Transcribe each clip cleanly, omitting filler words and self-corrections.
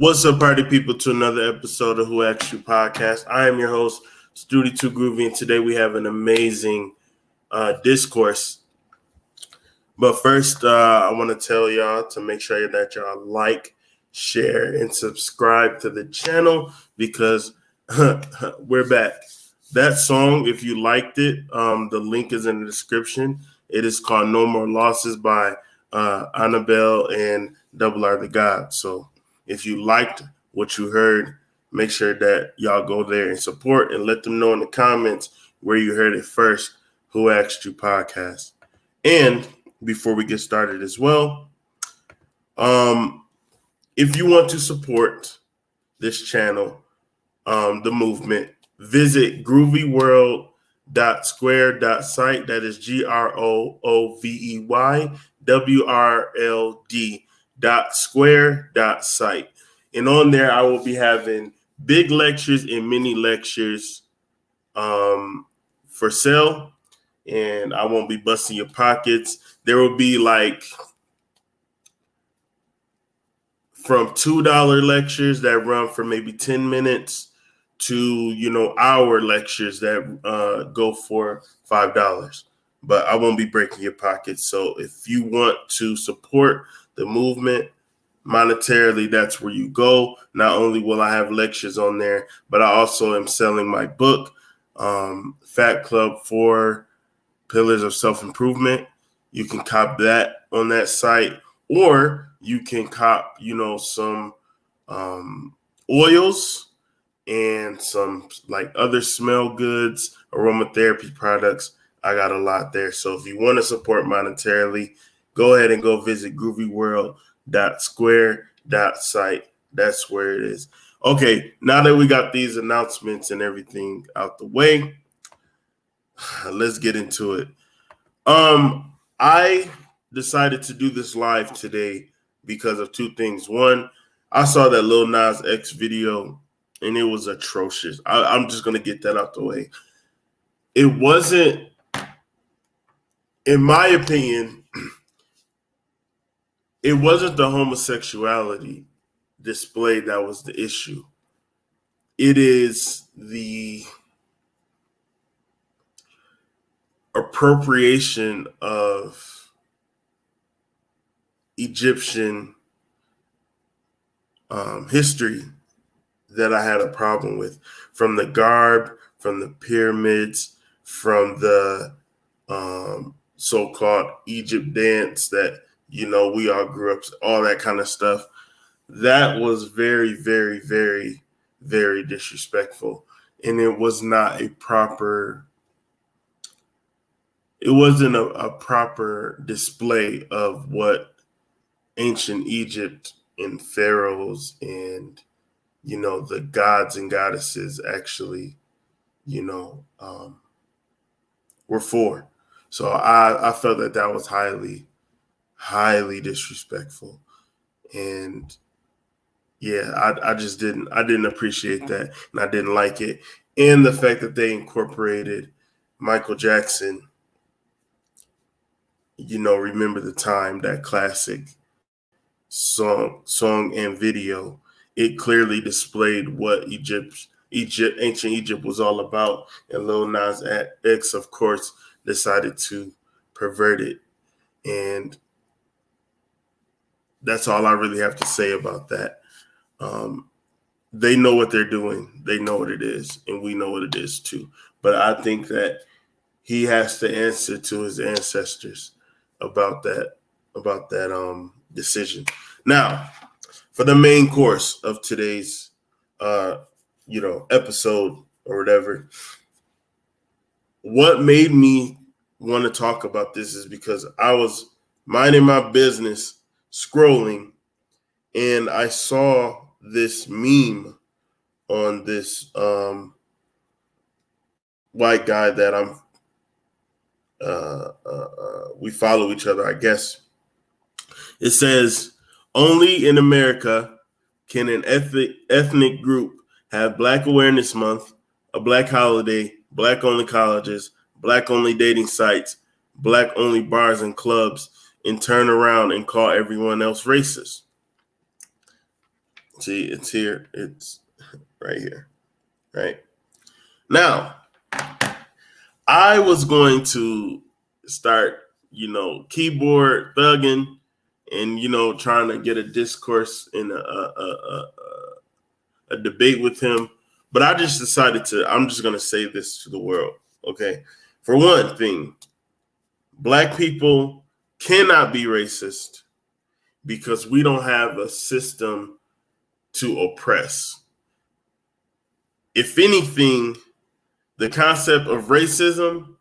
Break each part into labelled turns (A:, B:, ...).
A: What's up, party people, to another episode of Who Asked You Podcast. I am your host, Studio 2 Groovy, and today we have an amazing discourse. But first, I want to tell y'all to make sure that y'all like, share, and subscribe to the channel because we're back. That song, if you liked it, the link is in the description. It is called No More Losses by Honeibel and Double R the God. So if you liked what you heard, make sure that y'all go there and support and let them know in the comments where you heard it first, Who Asked You Podcast. And before we get started as well, if you want to support this channel, the movement, visit groovyworld.square.site. That is GROOVEYWRLD.square.site. And on there, I will be having big lectures and mini lectures for sale. And I won't be busting your pockets. There will be like from $2 lectures that run for maybe 10 minutes to, hour lectures that go for $5. But I won't be breaking your pockets. So if you want to support the movement monetarily, that's where you go. Not only will I have lectures on there, but I also am selling my book, Fat Club 4 Pillars of Self-Improvement. You can cop that on that site, or you can cop, some oils and some like other smell goods, aromatherapy products. I got a lot there. So if you want to support monetarily, go ahead and go visit groovyworld.square.site. That's where it is. Okay, now that we got these announcements and everything out the way, let's get into it. I decided to do this live today because of two things. One, I saw that Lil Nas X video and it was atrocious. I'm just going to get that out the way. It wasn't, in my opinion, it wasn't the homosexuality display that was the issue. It is the appropriation of Egyptian history that I had a problem with, from the garb, from the pyramids, from the so-called Egypt dance that, we all grew up, all that kind of stuff. That was very, very, very, very disrespectful. And it was not a proper, it wasn't a proper display of what ancient Egypt and pharaohs and the gods and goddesses actually, were for. So I felt that was highly, highly disrespectful. And yeah, I just didn't appreciate that. And I didn't like it. And the fact that they incorporated Michael Jackson, Remember the Time, that classic song and video. It clearly displayed what ancient Egypt was all about. And Lil Nas X, of course, decided to pervert it. And that's all I really have to say about that. They know what they're doing. They know what it is. And we know what it is too. But I think that he has to answer to his ancestors about that decision. Now, for the main course of today's, episode or whatever, what made me want to talk about this is because I was minding my business, scrolling, and I saw this meme on this white guy that we follow each other, I guess. It says, only in America can an ethnic group have Black Awareness Month, a Black holiday, Black-only colleges, Black-only dating sites, Black-only bars and clubs, and turn around and call everyone else racist. See, it's here. It's right here. Right now, I was going to start, keyboard thugging and, trying to get a discourse in a debate with him. But I just decided I'm just going to say this to the world. Okay. For one thing, Black people cannot be racist because we don't have a system to oppress. If anything, the concept of racism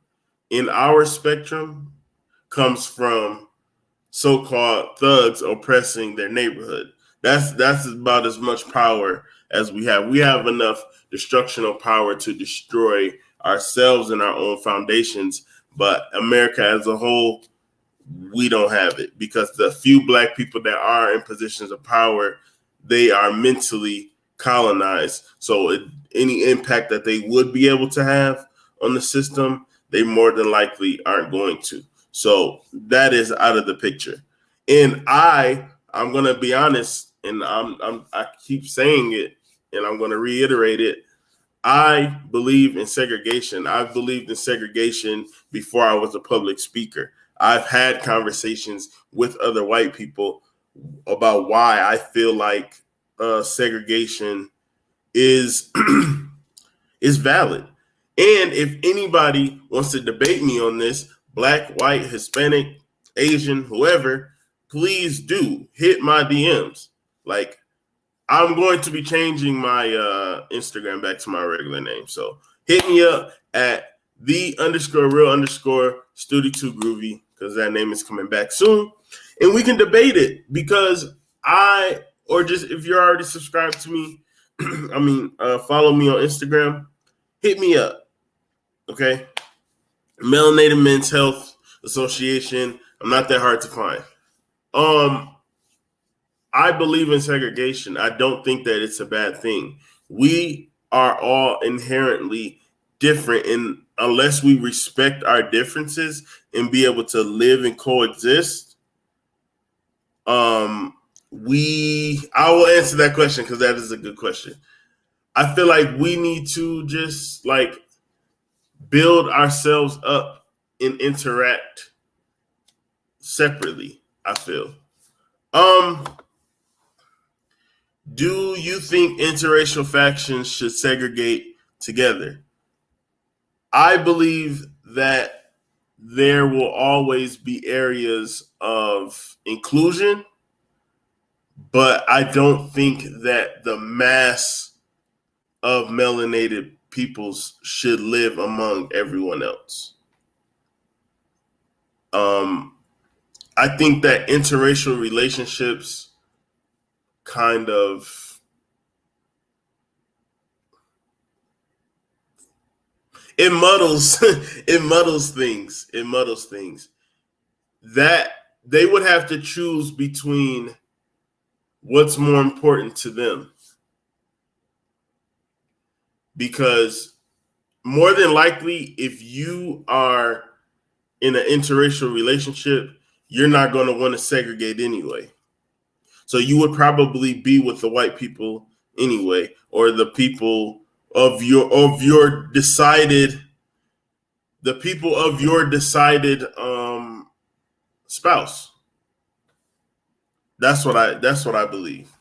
A: in our spectrum comes from so-called thugs oppressing their neighborhood. That's about as much power as we have. We have enough destructional power to destroy ourselves and our own foundations, but America as a whole, we don't have it because the few Black people that are in positions of power, they are mentally colonized. So any impact that they would be able to have on the system, they more than likely aren't going to. So that is out of the picture. And I'm going to be honest, and I keep saying it, and I'm going to reiterate it. I believe in segregation. I've believed in segregation before I was a public speaker. I've had conversations with other white people about why I feel like segregation is is valid. And if anybody wants to debate me on this, Black, white, Hispanic, Asian, whoever, please do hit my DMs. Like, I'm going to be changing my Instagram back to my regular name. So hit me up at _real_Study2Groovy because that name is coming back soon. And we can debate it because or just if you're already subscribed to me, follow me on Instagram, hit me up. Okay. Melanated Men's Health Association. I'm not that hard to find. I believe in segregation. I don't think that it's a bad thing. We are all inherently different, and unless we respect our differences and be able to live and coexist, I will answer that question because that is a good question. I feel like we need to just build ourselves up and interact separately, I feel. Do you think interracial factions should segregate together? I believe that there will always be areas of inclusion, but I don't think that the mass of melanated peoples should live among everyone else. I think that interracial relationships kind of it muddles things. It muddles things. That they would have to choose between what's more important to them. Because more than likely, if you are in an interracial relationship, you're not going to want to segregate anyway. So you would probably be with the white people anyway, or the people of your decided spouse. That's what I believe.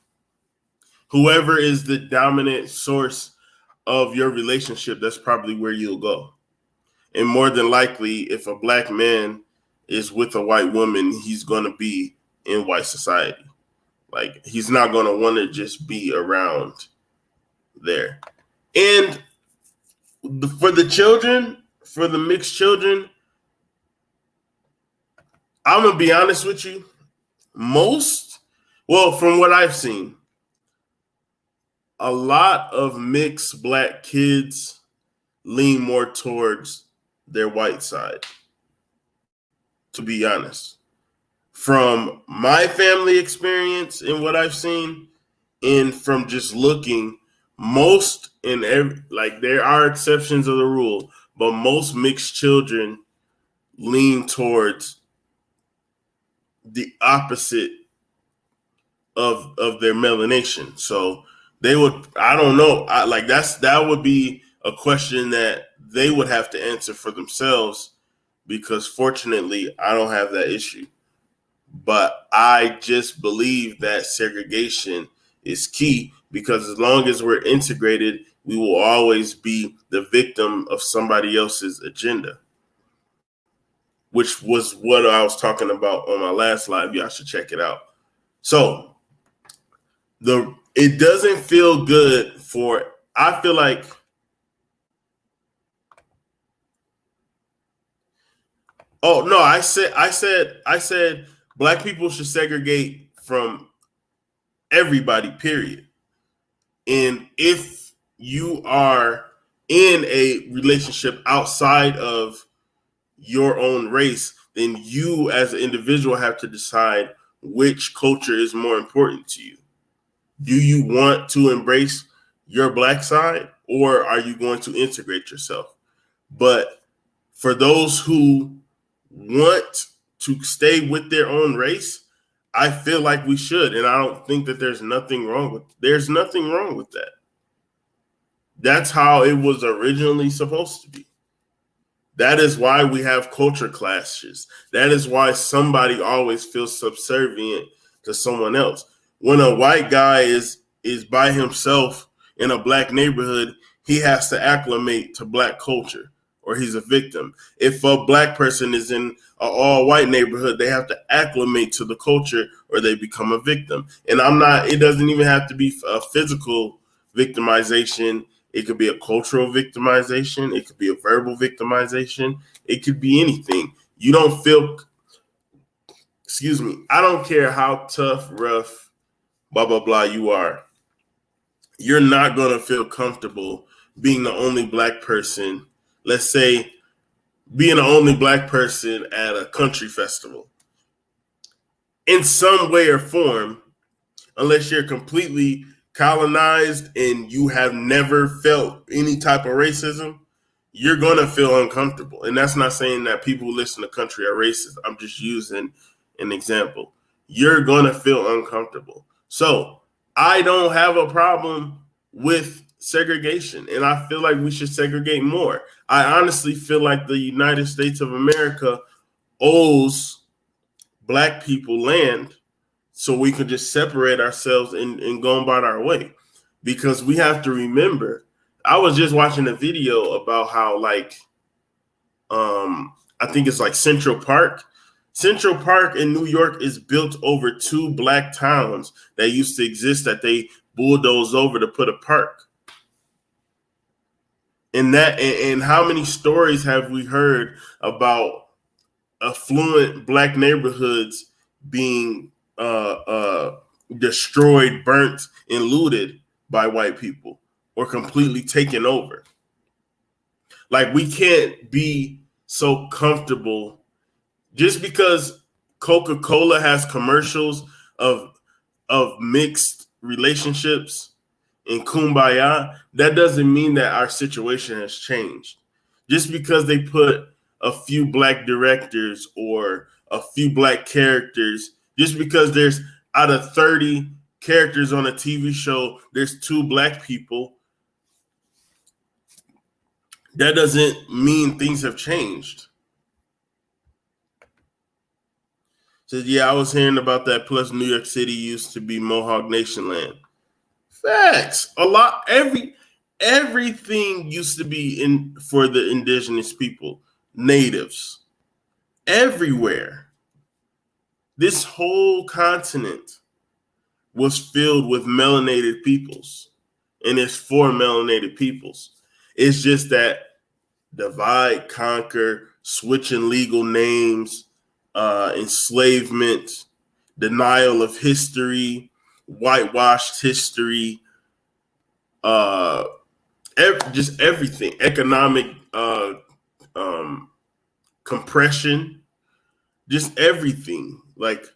A: Whoever is the dominant source of your relationship, that's probably where you'll go. And more than likely, if a Black man is with a white woman, he's going to be in white society. Like, he's not going to want to just be around there. And for the children, for the mixed children, I'm going to be honest with you. From what I've seen, a lot of mixed Black kids lean more towards their white side, to be honest. From my family experience and what I've seen, and from just looking, there are exceptions of the rule, but most mixed children lean towards the opposite of their melanation. So they would, I don't know, that would be a question that they would have to answer for themselves, because fortunately I don't have that issue. But I just believe that segregation is key, because as long as we're integrated, we will always be the victim of somebody else's agenda, which was what I was talking about on my last live. Y'all should check it out. So it doesn't feel good for, I feel like, oh no, I said black people should segregate from everybody, period. And if you are in a relationship outside of your own race, then you as an individual have to decide which culture is more important to you. Do you want to embrace your black side, or are you going to integrate yourself? But for those who want to stay with their own race, I feel like we should, and I don't think that there's nothing wrong with that. That's how it was originally supposed to be. That is why we have culture clashes. That is why somebody always feels subservient to someone else. When a white guy is by himself in a black neighborhood, he has to acclimate to black culture, or he's a victim. If a black person is in an all-white neighborhood, they have to acclimate to the culture, or they become a victim. And it doesn't even have to be a physical victimization. It could be a cultural victimization. It could be a verbal victimization. It could be anything. You don't feel, excuse me, I don't care how tough, rough, blah, blah, blah you are. You're not going to feel comfortable being the only black person, let's say being the only black person at a country festival in some way or form, unless you're completely colonized and you have never felt any type of racism. You're going to feel uncomfortable. And that's not saying that people who listen to country are racist. I'm just using an example. You're going to feel uncomfortable. So I don't have a problem with segregation, and I feel like we should segregate more. I honestly feel like the United States of America owes black people land, so we could just separate ourselves and go about our way. Because we have to remember, I was just watching a video about how, like, I think it's like Central Park. Central Park in New York is built over two black towns that used to exist that they bulldozed over to put a park. And how many stories have we heard about affluent black neighborhoods being destroyed, burnt, and looted by white people, or completely taken over? Like, we can't be so comfortable just because Coca-Cola has commercials of mixed relationships and kumbaya. That doesn't mean that our situation has changed. Just because they put a few black directors or a few black characters, just because there's out of 30 characters on a TV show, there's 2 black people, that doesn't mean things have changed. So yeah, I was hearing about that. Plus, New York City used to be Mohawk Nation land. Facts. Everything used to be in for the indigenous people, natives, everywhere. This whole continent was filled with melanated peoples, and it's for melanated peoples. It's just that divide, conquer, switching legal names, enslavement, denial of history, whitewashed history, just everything, economic compression, just everything. Like,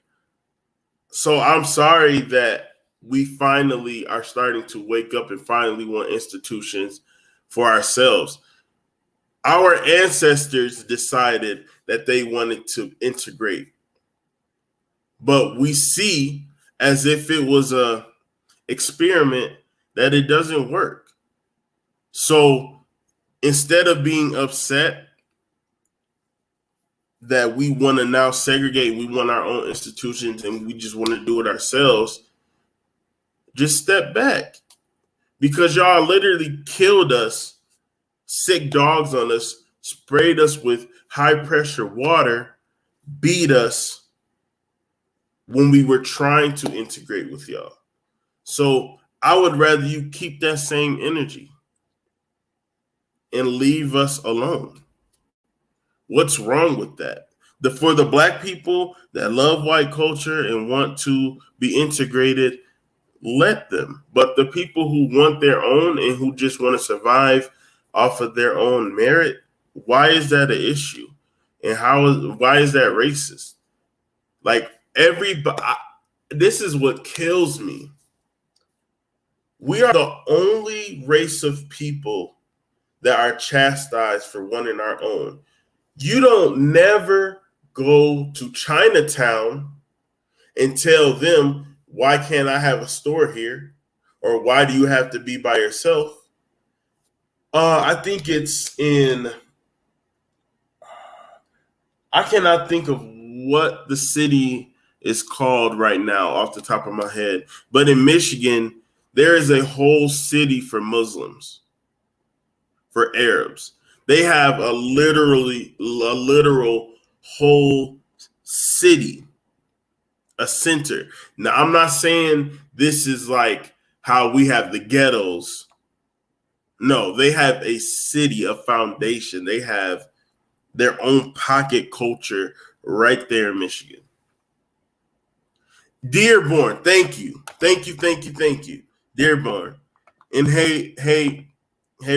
A: so I'm sorry that we finally are starting to wake up and finally want institutions for ourselves. Our ancestors decided that they wanted to integrate, but we see as if it was a experiment that it doesn't work. So instead of being upset that we want to now segregate, we want our own institutions and we just want to do it ourselves, just step back. Because y'all literally killed us, sick dogs on us, sprayed us with high pressure water, beat us when we were trying to integrate with y'all. So I would rather you keep that same energy and leave us alone. What's wrong with that? For the Black people that love white culture and want to be integrated, let them. But the people who want their own and who just want to survive off of their own merit, why is that an issue? And why is that racist? Like this is what kills me. We are the only race of people that are chastised for wanting our own. You don't never go to Chinatown and tell them, why can't I have a store here? Or why do you have to be by yourself? I think it's I cannot think of what the city is called right now off the top of my head. But in Michigan, there is a whole city for Muslims, for Arabs. They have a literal whole city, a center. Now, I'm not saying this is like how we have the ghettos. No, they have a city, a foundation. They have their own pocket culture right there in Michigan. Dearborn, thank you. Dearborn. And hey,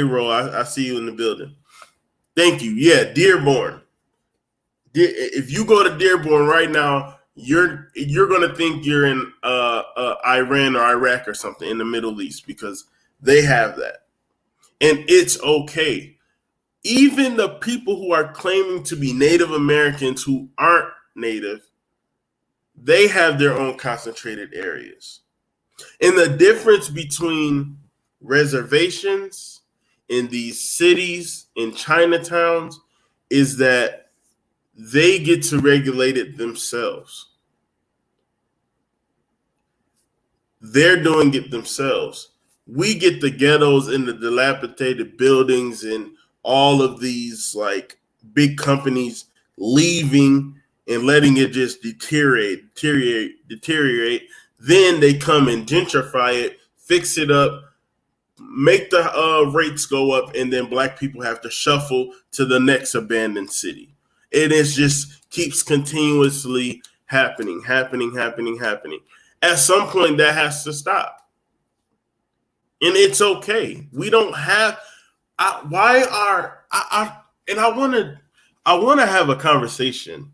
A: Ro, I see you in the building. Thank you. Yeah, Dearborn. If you go to Dearborn right now, you're gonna think you're in Iran or Iraq or something in the Middle East, because they have that, and it's okay. Even the people who are claiming to be Native Americans who aren't Native, they have their own concentrated areas. And the difference between reservations in these cities, in Chinatowns, is that they get to regulate it themselves. They're doing it themselves. We get the ghettos and the dilapidated buildings and all of these like big companies leaving and letting it just deteriorate. Then they come and gentrify it, fix it up, make the rates go up, and then Black people have to shuffle to the next abandoned city. It is just keeps continuously happening. At some point, that has to stop. And it's okay. We don't have. I want to have a conversation.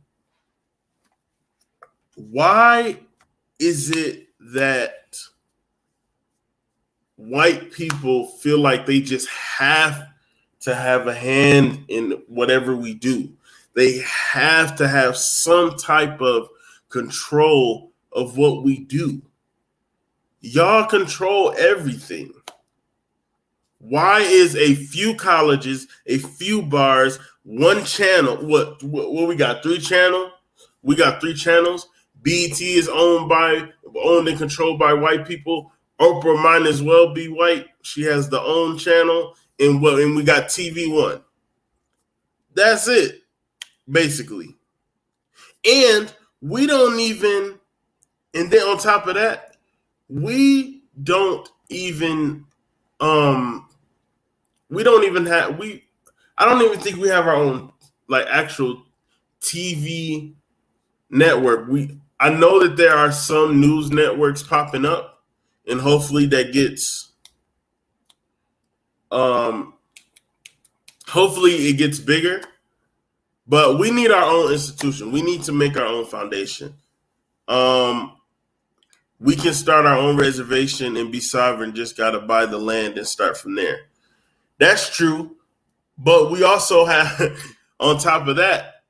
A: Why is it that white people feel like they just have to have a hand in whatever we do? They have to have some type of control of what we do. Y'all control everything. Why is a few colleges, a few bars, one channel? What we got? 3 channels? We got 3 channels. BET is owned and controlled by white people. Oprah might as well be white. She has the own channel, and we got TV One. That's it, basically. And we don't even. And then on top of that, we don't even have I don't even think we have our own like actual TV network. I know that there are some news networks popping up, and hopefully that gets hopefully it gets bigger. But we need our own institution. We need to make our own foundation. We can start our own reservation and be sovereign, just got to buy the land and start from there. That's true. But we also have, on top of that,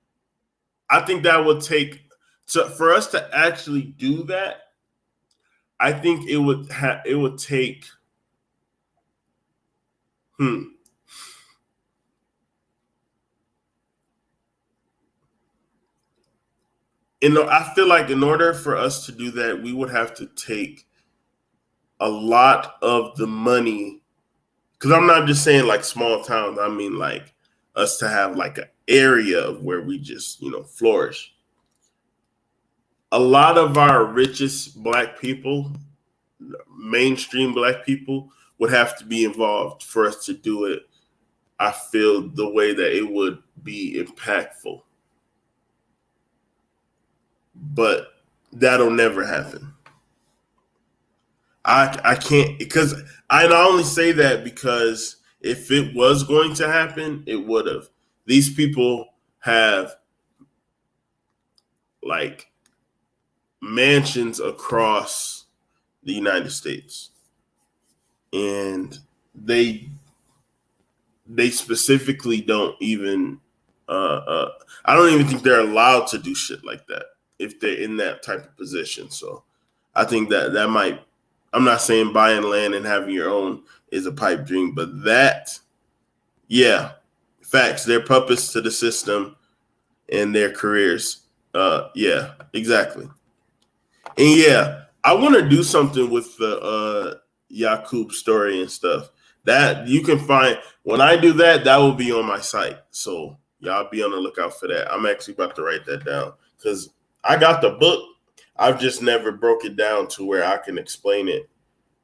A: I think that would take, for us to actually do that, I think it would take I feel like in order for us to do that, we would have to take a lot of the money, because I'm not just saying like small towns. I mean like us to have like an area of where we just flourish. A lot of our richest black people, mainstream black people, would have to be involved for us to do it. I feel the way that it would be impactful, but that'll never happen. I can't, because I only say that because if it was going to happen, it would have. These people have like mansions across the United States, and they specifically don't even. I don't even think they're allowed to do shit like that if they're in that type of position. So I think that might. I'm not saying buying land and having your own is a pipe dream, but that, yeah, facts. They're puppets to the system and their careers. Yeah, exactly. And yeah, I want to do something with the Yakub story and stuff. That you can find when I do that. That will be on my site, so y'all be on the lookout for that. I'm actually about to write that down because I got the book. I've just never broke it down to where I can explain it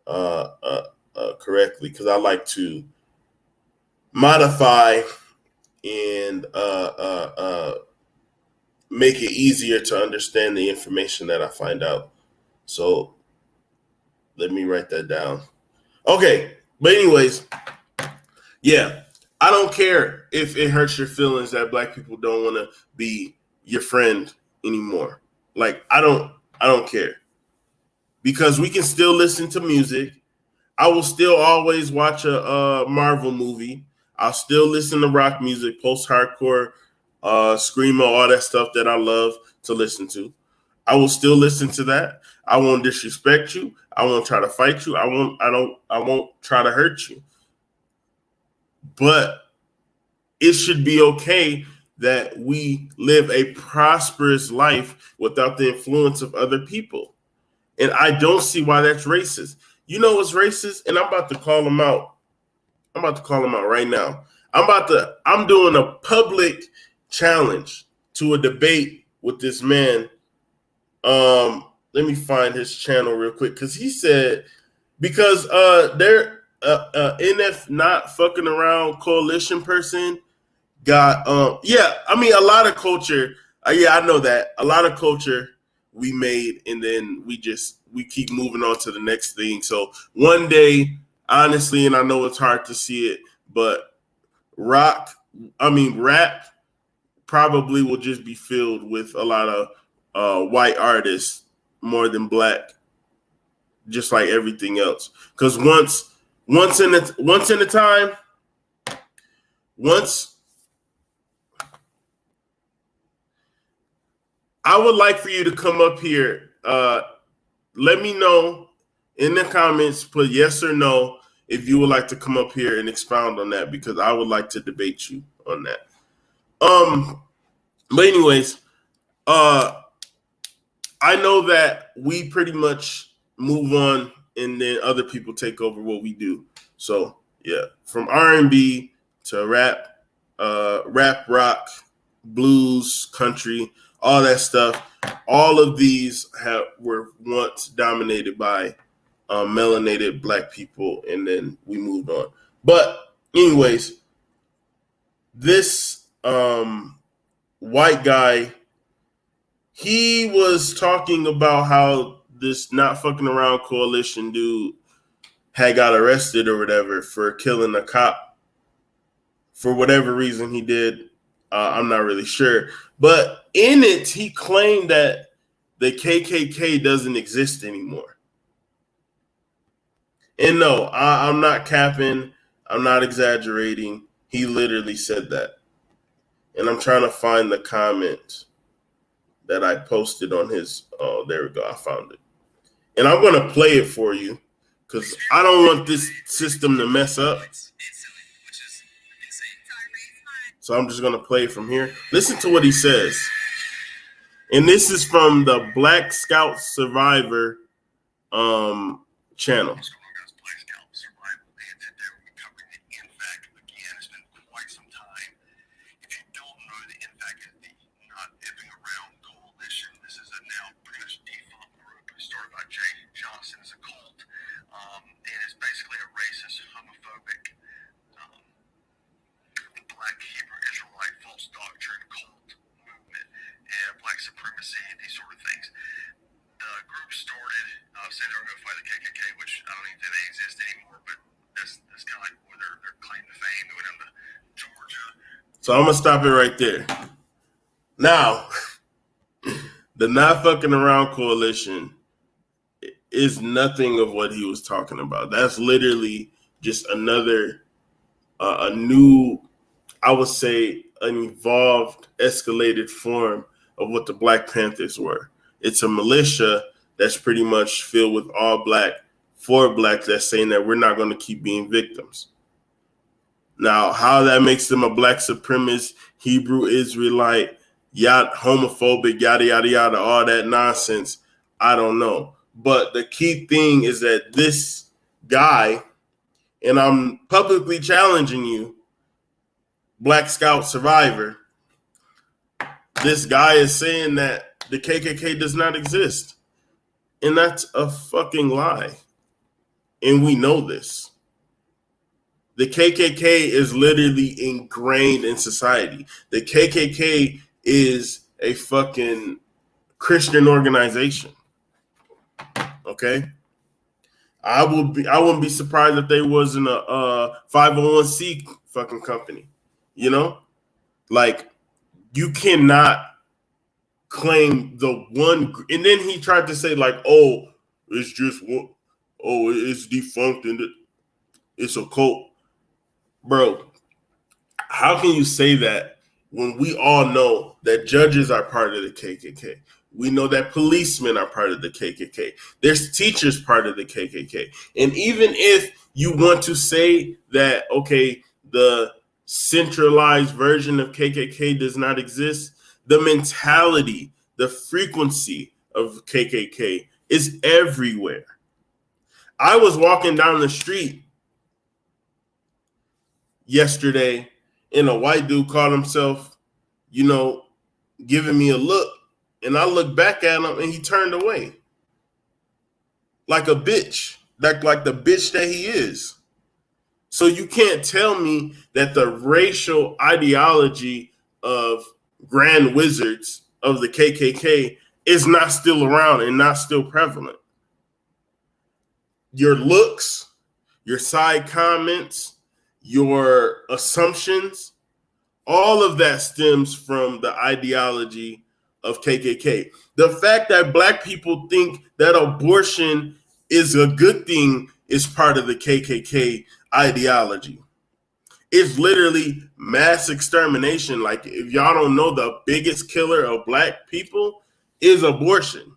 A: correctly, because I like to modify and make it easier to understand the information that I find out. So let me write that down. Okay, but anyways, yeah, I don't care if it hurts your feelings that black people don't want to be your friend anymore. Like I don't care, because we can still listen to music. I will still always watch a Marvel movie. I'll still listen to rock music, post-hardcore, screamo, all that stuff that I love to listen to. I will still listen to that. I won't disrespect you. I won't try to fight you. I won't try to hurt you. But it should be okay that we live a prosperous life without the influence of other people. And I don't see why that's racist. You know what's racist? And I'm about to call them out. I'm about to call them out right now. I'm doing a public challenge to a debate with this man. Let me find his channel real quick, because he said, because they're NF not fucking around coalition person got yeah, I mean a lot of culture. Yeah, I know that. A lot of culture we made, and then we keep moving on to the next thing. So one day, honestly, and I know it's hard to see it, but rap probably will just be filled with a lot of white artists more than black, just like everything else. Because once in a time, once I would like for you to come up here. Let me know in the comments, put yes or no if you would like to come up here and expound on that, because I would like to debate you on that. But anyways, I know that we pretty much move on and then other people take over what we do. So yeah, from R&B to rap, rock, blues, country, all that stuff. All of these were once dominated by melanated black people, and then we moved on. But anyways, this white guy, he was talking about how this not fucking around coalition dude had got arrested or whatever for killing a cop for whatever reason he did. I'm not really sure. But in it, he claimed that the KKK doesn't exist anymore. And no, I'm not capping. I'm not exaggerating. He literally said that. And I'm trying to find the comment that I posted on his. Oh, there we go. I found it. And I'm going to play it for you because I don't want this system to mess up. So I'm just going to play it from here. Listen to what he says. And this is from the Black Scout Survivor channel.
B: Saying they were going to fight the KKK, which I don't even think they exist anymore, but that's kind of like where their claim to fame. They went down to Georgia.
A: So I'm going to stop it right there. Now, the Not Fucking Around Coalition is nothing of what he was talking about. That's literally just another, a new, I would say, an evolved, escalated form of what the Black Panthers were. It's a militia that's pretty much filled with all black, for blacks, that's saying that we're not going to keep being victims. Now, how that makes them a black supremacist, Hebrew Israelite, homophobic, yada, yada, yada, all that nonsense, I don't know. But the key thing is that this guy, and I'm publicly challenging you, Black Scout Survivor, this guy is saying that the KKK does not exist. And that's a fucking lie. And we know this. The KKK is literally ingrained in society. The KKK is a fucking Christian organization. Okay? I wouldn't be surprised if they wasn't a 501c fucking company. You know? Like, you cannot claim the one, and then he tried to say like, oh, it's just one, oh, it's defunct and it's a cult, bro. How can you say that when we all know that judges are part of the KKK? We know that policemen are part of the KKK. There's teachers part of the KKK, and even if you want to say that, okay, the centralized version of KKK does not exist, the mentality, the frequency of KKK is everywhere. I was walking down the street yesterday and a white dude called himself, giving me a look. And I looked back at him and he turned away. Like a bitch. Like the bitch that he is. So you can't tell me that the racial ideology of grand wizards of the KKK is not still around and not still prevalent. Your looks, your side comments, your assumptions, all of that stems from the ideology of KKK. The fact that black people think that abortion is a good thing is part of the KKK ideology. It's literally mass extermination. Like, if y'all don't know, the biggest killer of black people is abortion.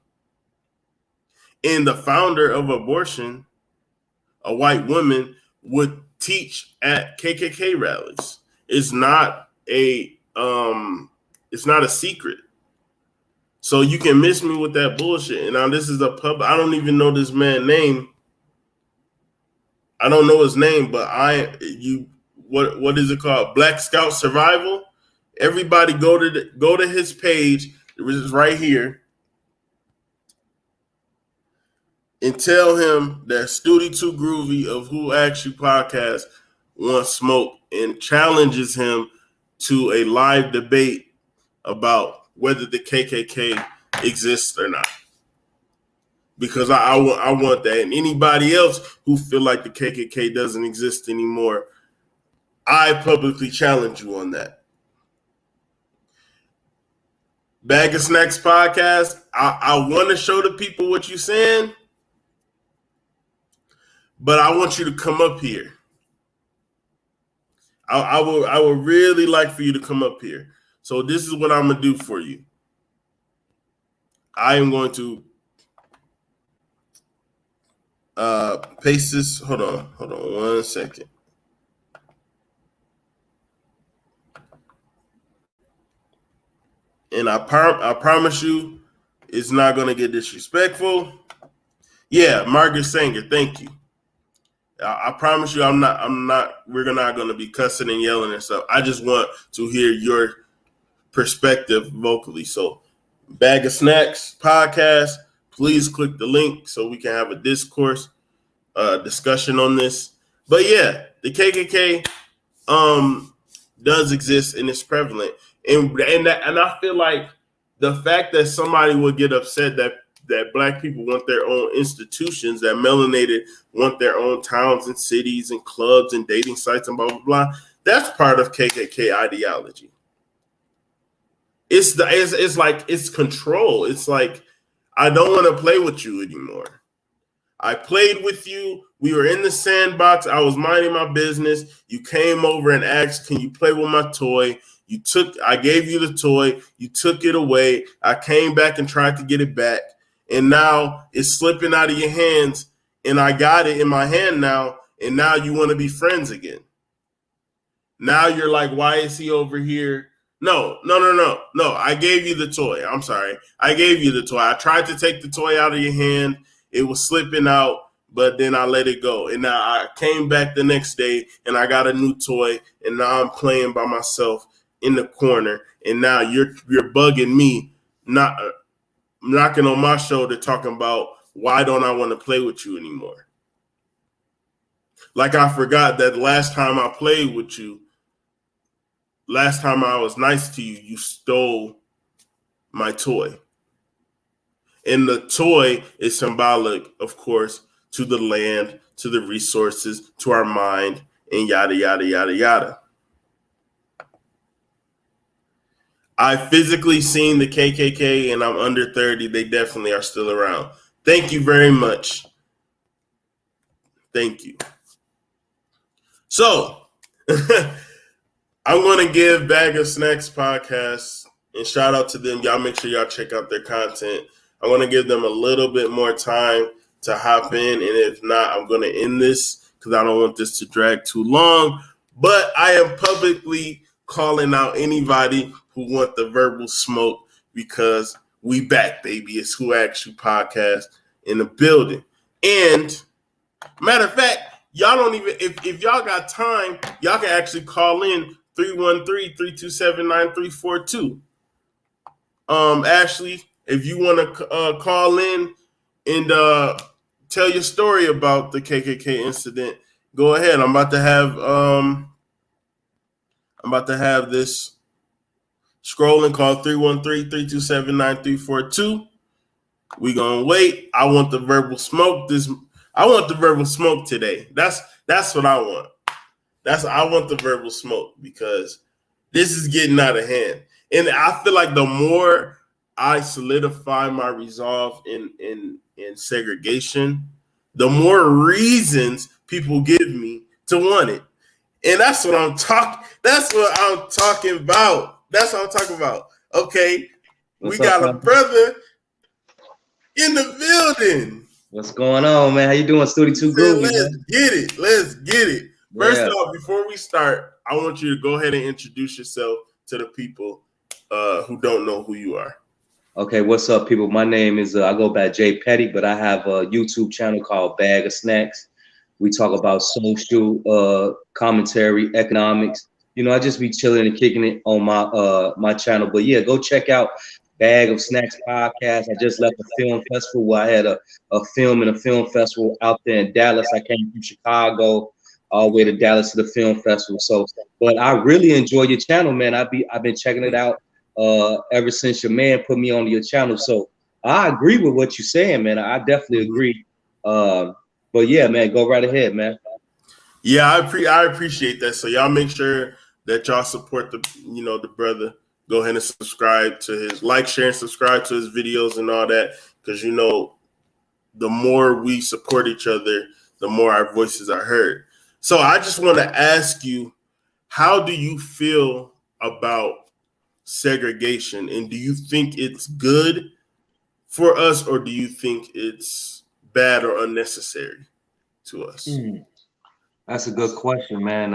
A: And the founder of abortion, a white woman, would teach at KKK rallies. It's not a secret. So you can miss me with that bullshit. And now this is a pub. I don't even know this man's name. I don't know his name, but what is it called? Black Scout Survival. Everybody go to his page. It was right here. And tell him that Studi Too Groovy of Who Asked You Podcast wants smoke, and challenges him to a live debate about whether the KKK exists or not. Because I want that. And anybody else who feel like the KKK doesn't exist anymore, I publicly challenge you on that. Bag of Snacks Podcast, I want to show the people what you're saying, but I want you to come up here. I would really like for you to come up here. So this is what I'm going to do for you. I am going to Paste this. Hold on 1 second. And I promise you, it's not gonna get disrespectful. Yeah, Margaret Sanger, thank you. I promise you, I'm not. We're not gonna be cussing and yelling and stuff. I just want to hear your perspective vocally. So, Bag of Snacks podcast. Please click the link so we can have a discourse, discussion on this. But yeah, the KKK does exist and it's prevalent, and I feel like the fact that somebody would get upset that Black people want their own institutions, that melanated want their own towns and cities and clubs and dating sites and blah blah blah. That's part of KKK ideology. It's like it's control. It's like I don't want to play with you anymore. I played with you. We were in the sandbox. I was minding my business. You came over and asked, "Can you play with my toy?" I gave you the toy. You took it away. I came back and tried to get it back. And now it's slipping out of your hands. And I got it in my hand now. And now you want to be friends again. Now you're like, why is he over here? No. I gave you the toy. I'm sorry. I gave you the toy. I tried to take the toy out of your hand. It was slipping out, but then I let it go. And now I came back the next day and I got a new toy. And now I'm playing by myself in the corner. And now you're bugging me, not knocking on my shoulder, talking about why don't I want to play with you anymore? Like I forgot that last time I played with you, last time I was nice to you, you stole my toy. And the toy is symbolic, of course, to the land, to the resources, to our mind, and yada, yada, yada, yada. I physically seen the KKK and I'm under 30. They definitely are still around. Thank you very much. Thank you. So, I'm going to give Bag of Snacks podcast and shout out to them. Y'all make sure y'all check out their content. I want to give them a little bit more time to hop in. And if not, I'm going to end this because I don't want this to drag too long. But I am publicly calling out anybody who want the verbal smoke because we back, baby. It's Who Asked You podcast in the building. And matter of fact, y'all don't even, if y'all got time, y'all can actually call in 313-327-9342. Ashley, if you want to call in and tell your story about the KKK incident, go ahead. I'm about to have this scrolling called 313-327-9342. We gonna wait. I want the verbal smoke. I want the verbal smoke today. That's what I want. I want the verbal smoke because this is getting out of hand. And I feel like the more I solidify my resolve in segregation, the more reasons people give me to want it. And that's what I'm talking about. Okay. We got a brother in the building.
C: What's going on, man? How you doing, Studio 2 Groovy?
A: Let's get it. First off, before we start, I want you to go ahead and introduce yourself to the people who don't know who you are.
C: Okay, what's up, people? My name is, I go by Jay Petty, but I have a YouTube channel called Bag of Snacks. We talk about social commentary, economics. You know, I just be chilling and kicking it on my channel. But yeah, go check out Bag of Snacks podcast. I just left a film festival where I had a film in a film festival out there in Dallas. I came from Chicago all the way to Dallas to the film festival. So, but I really enjoy your channel, man. I've been checking it out ever since your man put me on your channel. So I agree with what you're saying, man. I definitely agree. But yeah, man, go right ahead, man.
A: Yeah, I appreciate that. So y'all make sure that y'all support the brother. Go ahead and subscribe to his, share, and subscribe to his videos and all that. Because the more we support each other, the more our voices are heard. So I just want to ask you, how do you feel about segregation? And do you think it's good for us, or do you think it's bad or unnecessary? to us?
C: That's a good question, man.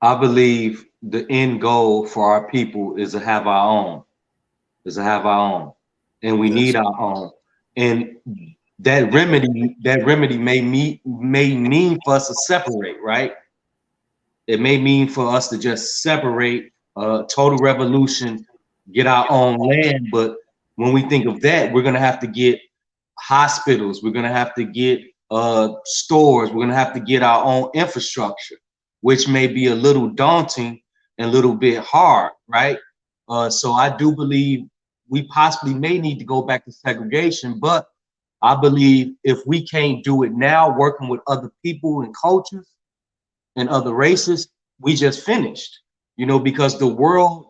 C: I believe the end goal for our people is to have our own, and we need our own. And that remedy may mean for us to separate, right? It may mean for us to just separate, total revolution, get our own land. But when we think of that, we're gonna have to get hospitals, we're gonna have to get stores, we're gonna have to get our own infrastructure, which may be a little daunting and a little bit hard, right? So I do believe we possibly may need to go back to segregation, but I believe if we can't do it now, working with other people and cultures and other races, we just finished, because the world,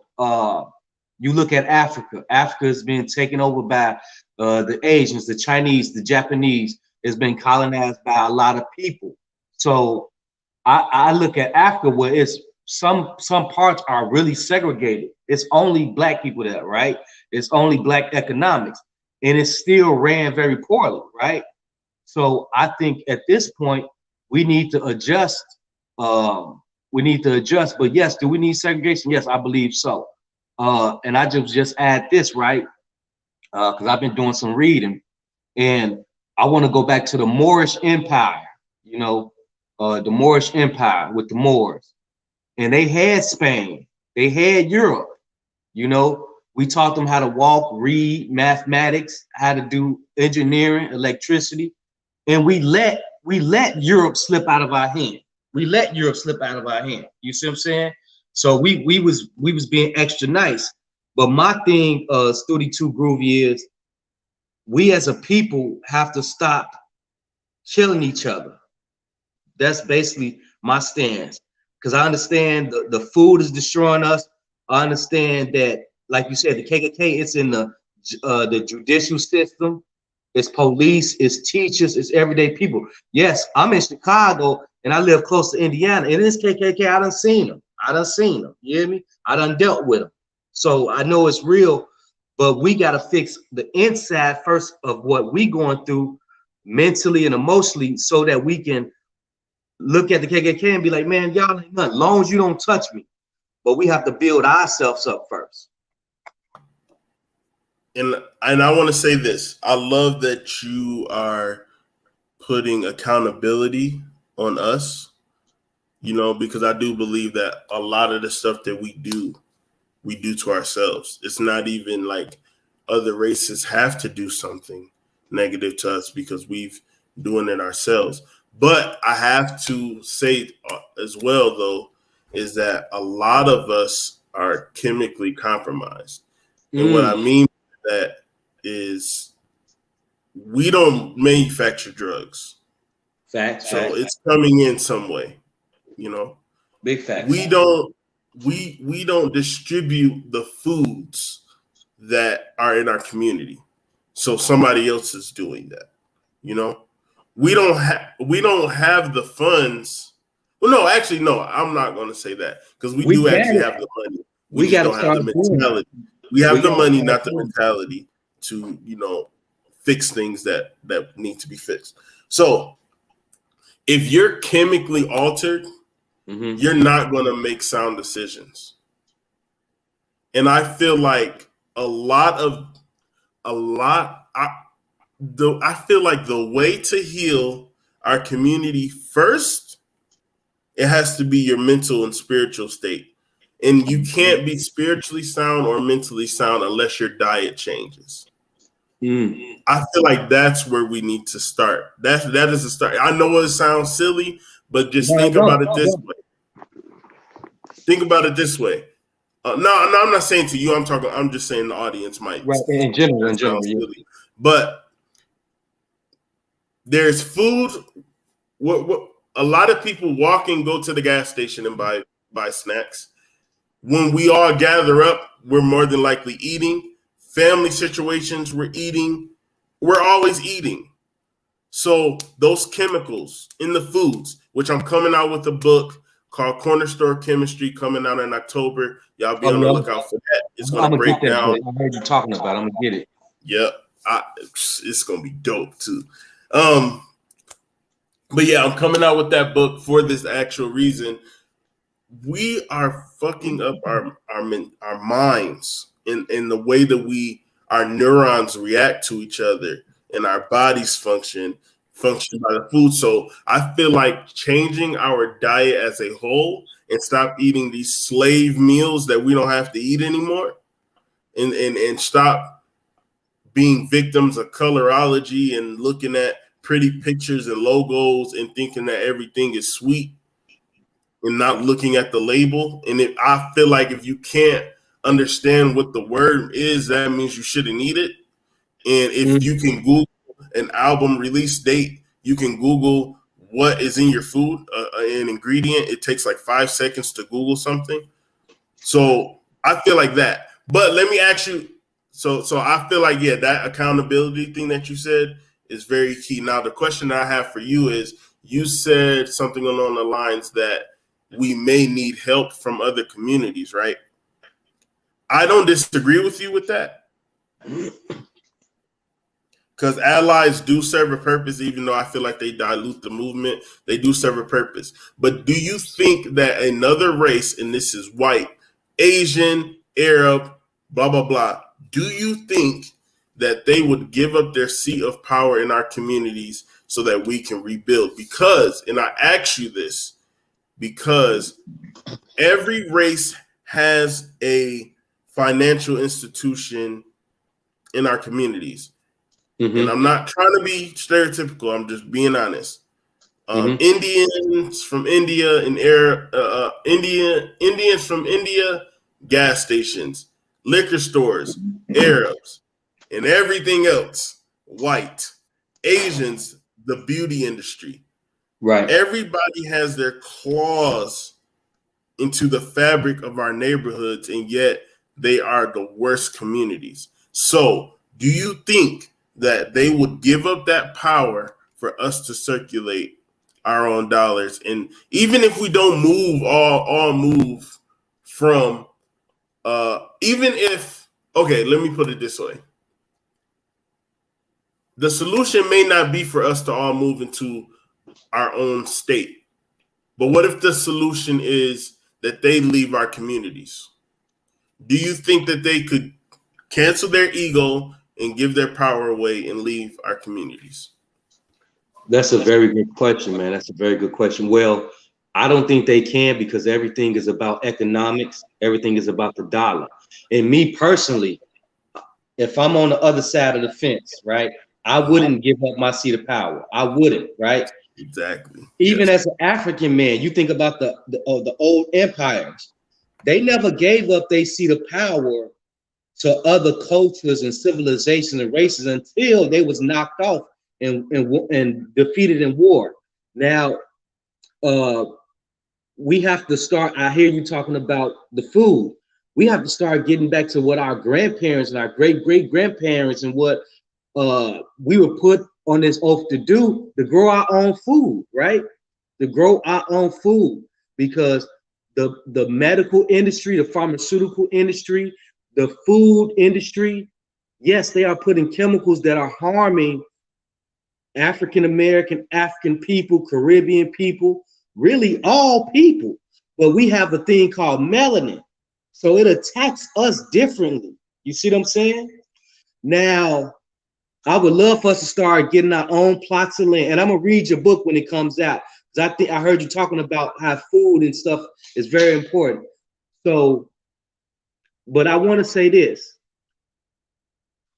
C: you look at Africa, Africa has been taken over by the Asians, the Chinese, the Japanese, has been colonized by a lot of people. So I look at Africa where it's some parts are really segregated. It's only black people there, right? It's only black economics, and it's still ran very poorly, right? So I think at this point we need to adjust. But yes, do we need segregation? Yes, I believe so. And I just add this, right? Because I've been doing some reading, and I want to go back to the Moorish Empire, the Moorish Empire with the Moors. And they had Spain, they had Europe, we taught them how to walk, read, mathematics, how to do engineering, electricity, and we let Europe slip out of our hand. You see what I'm saying? So we was being extra nice. But my thing, Studio 2 Groovy, is we as a people have to stop killing each other. That's basically my stance. Because I understand the food is destroying us. I understand that, like you said, the KKK, it's in the judicial system. It's police, it's teachers, it's everyday people. Yes, I'm in Chicago and I live close to Indiana. And this KKK, I done seen them. You hear me? I done dealt with them. So I know it's real, but we got to fix the inside first of what we going through mentally and emotionally, so that we can look at the KKK and be like, man, y'all ain't nothing, as long as you don't touch me. But we have to build ourselves up first.
A: And I want to say this. I love that you are putting accountability on us, because I do believe that a lot of the stuff that we do to ourselves. It's not even like other races have to do something negative to us, because we've doing it ourselves. But I have to say as well, though, is that a lot of us are chemically compromised. And what I mean by that is we don't manufacture drugs.
C: Facts.
A: It's coming in some way,
C: Big facts.
A: We don't distribute the foods that are in our community. So somebody else is doing that, We don't have the funds. Well, no, actually, no, I'm not going to say that, because we do actually have the money. We just don't have the mentality. We have the money, not the mentality to, fix things that need to be fixed. So if you're chemically altered, you're not going to make sound decisions. And I feel like I feel like the way to heal our community first, it has to be your mental and spiritual state. And you can't be spiritually sound or mentally sound unless your diet changes. I feel like that's where we need to start. That is the start. I know it sounds silly, but just think about it this way. Think about it this way. No, I'm not saying to you. I'm just saying the audience might.
C: Right, in general.
A: Silly. But there's food. What a lot of people walk and go to the gas station and buy snacks. When we all gather up, we're more than likely eating. Family situations, we're eating. We're always eating. So those chemicals in the foods, which I'm coming out with a book called Corner Store Chemistry, coming out in October. Y'all be on the lookout for that. It's going to break down.
C: I heard you talking about it. I'm going to get it.
A: Yep. It's going to be dope too. But yeah, I'm coming out with that book for this actual reason. We are fucking up our minds in the way that our neurons react to each other and our bodies function by the food. So I feel like changing our diet as a whole and stop eating these slave meals that we don't have to eat anymore, and stop being victims of colorology and looking at pretty pictures and logos and thinking that everything is sweet and not looking at the label. And I feel like if you can't understand what the word is, that means you shouldn't eat it. And if you can Google an album release date, you can Google what is in your food, an ingredient. It takes like 5 seconds to Google something. So I feel like that. But let me ask you, so I feel like, yeah, that accountability thing that you said is very key. Now, the question that I have for you is, you said something along the lines that we may need help from other communities, right? I don't disagree with you with that, because allies do serve a purpose, even though I feel like they dilute the movement. They do serve a purpose. But do you think that another race, and this is white, Asian, Arab, blah, blah, blah, do you think that they would give up their seat of power in our communities so that we can rebuild? Because, and I ask you this, because every race has a financial institution in our communities. And I'm not trying to be stereotypical. I'm just being honest. Indians from India and Indians from India, gas stations, liquor stores, Arabs, and everything else, white, Asians, the beauty industry.
C: Right.
A: Everybody has their claws into the fabric of our neighborhoods, and yet they are the worst communities. So do you think that they would give up that power for us to circulate our own dollars? And even if we don't move, all move from, even if, okay, let me put it this way. The solution may not be for us to all move into our own state. But what if the solution is that they leave our communities? Do you think that they could cancel their ego and give their power away and leave our communities?
C: That's a very good question, man. That's a very good question. Well, I don't think they can, because everything is about economics. Everything is about the dollar. And me personally, if I'm on the other side of the fence, right, I wouldn't give up my seat of power. I wouldn't, right?
A: Exactly.
C: Even as an African man, you think about the old empires. They never gave up their seat of power to other cultures and civilizations and races until they was knocked off and defeated in war. Now, we have to start. I hear you talking about the food. We have to start getting back to what our grandparents and our great-great-grandparents and what we were put on this oath to do, to grow our own food, right? To grow our own food, because the medical industry, the pharmaceutical industry, the food industry, yes, they are putting chemicals that are harming African American, African people, Caribbean people, really all people. But we have a thing called melanin, so it attacks us differently. You see what I'm saying? Now, I would love for us to start getting our own plots of land. And I'm gonna read your book when it comes out, because I think I heard you talking about how food and stuff is very important. So, but I want to say this: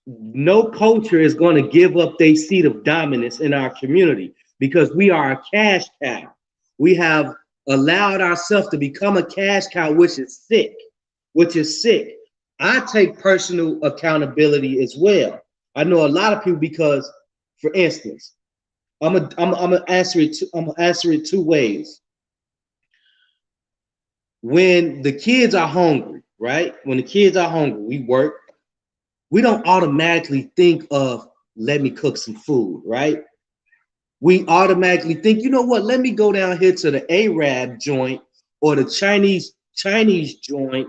C: no culture is going to give up their seat of dominance in our community, because we are a cash cow. We have allowed ourselves to become a cash cow, which is sick. I take personal accountability as well. I know a lot of people, because, for instance, I'm gonna answer it two ways. When the kids are hungry, right? When the kids are hungry, we work. We don't automatically think of, let me cook some food, right? We automatically think, you know what? Let me go down here to the Arab joint or the Chinese joint,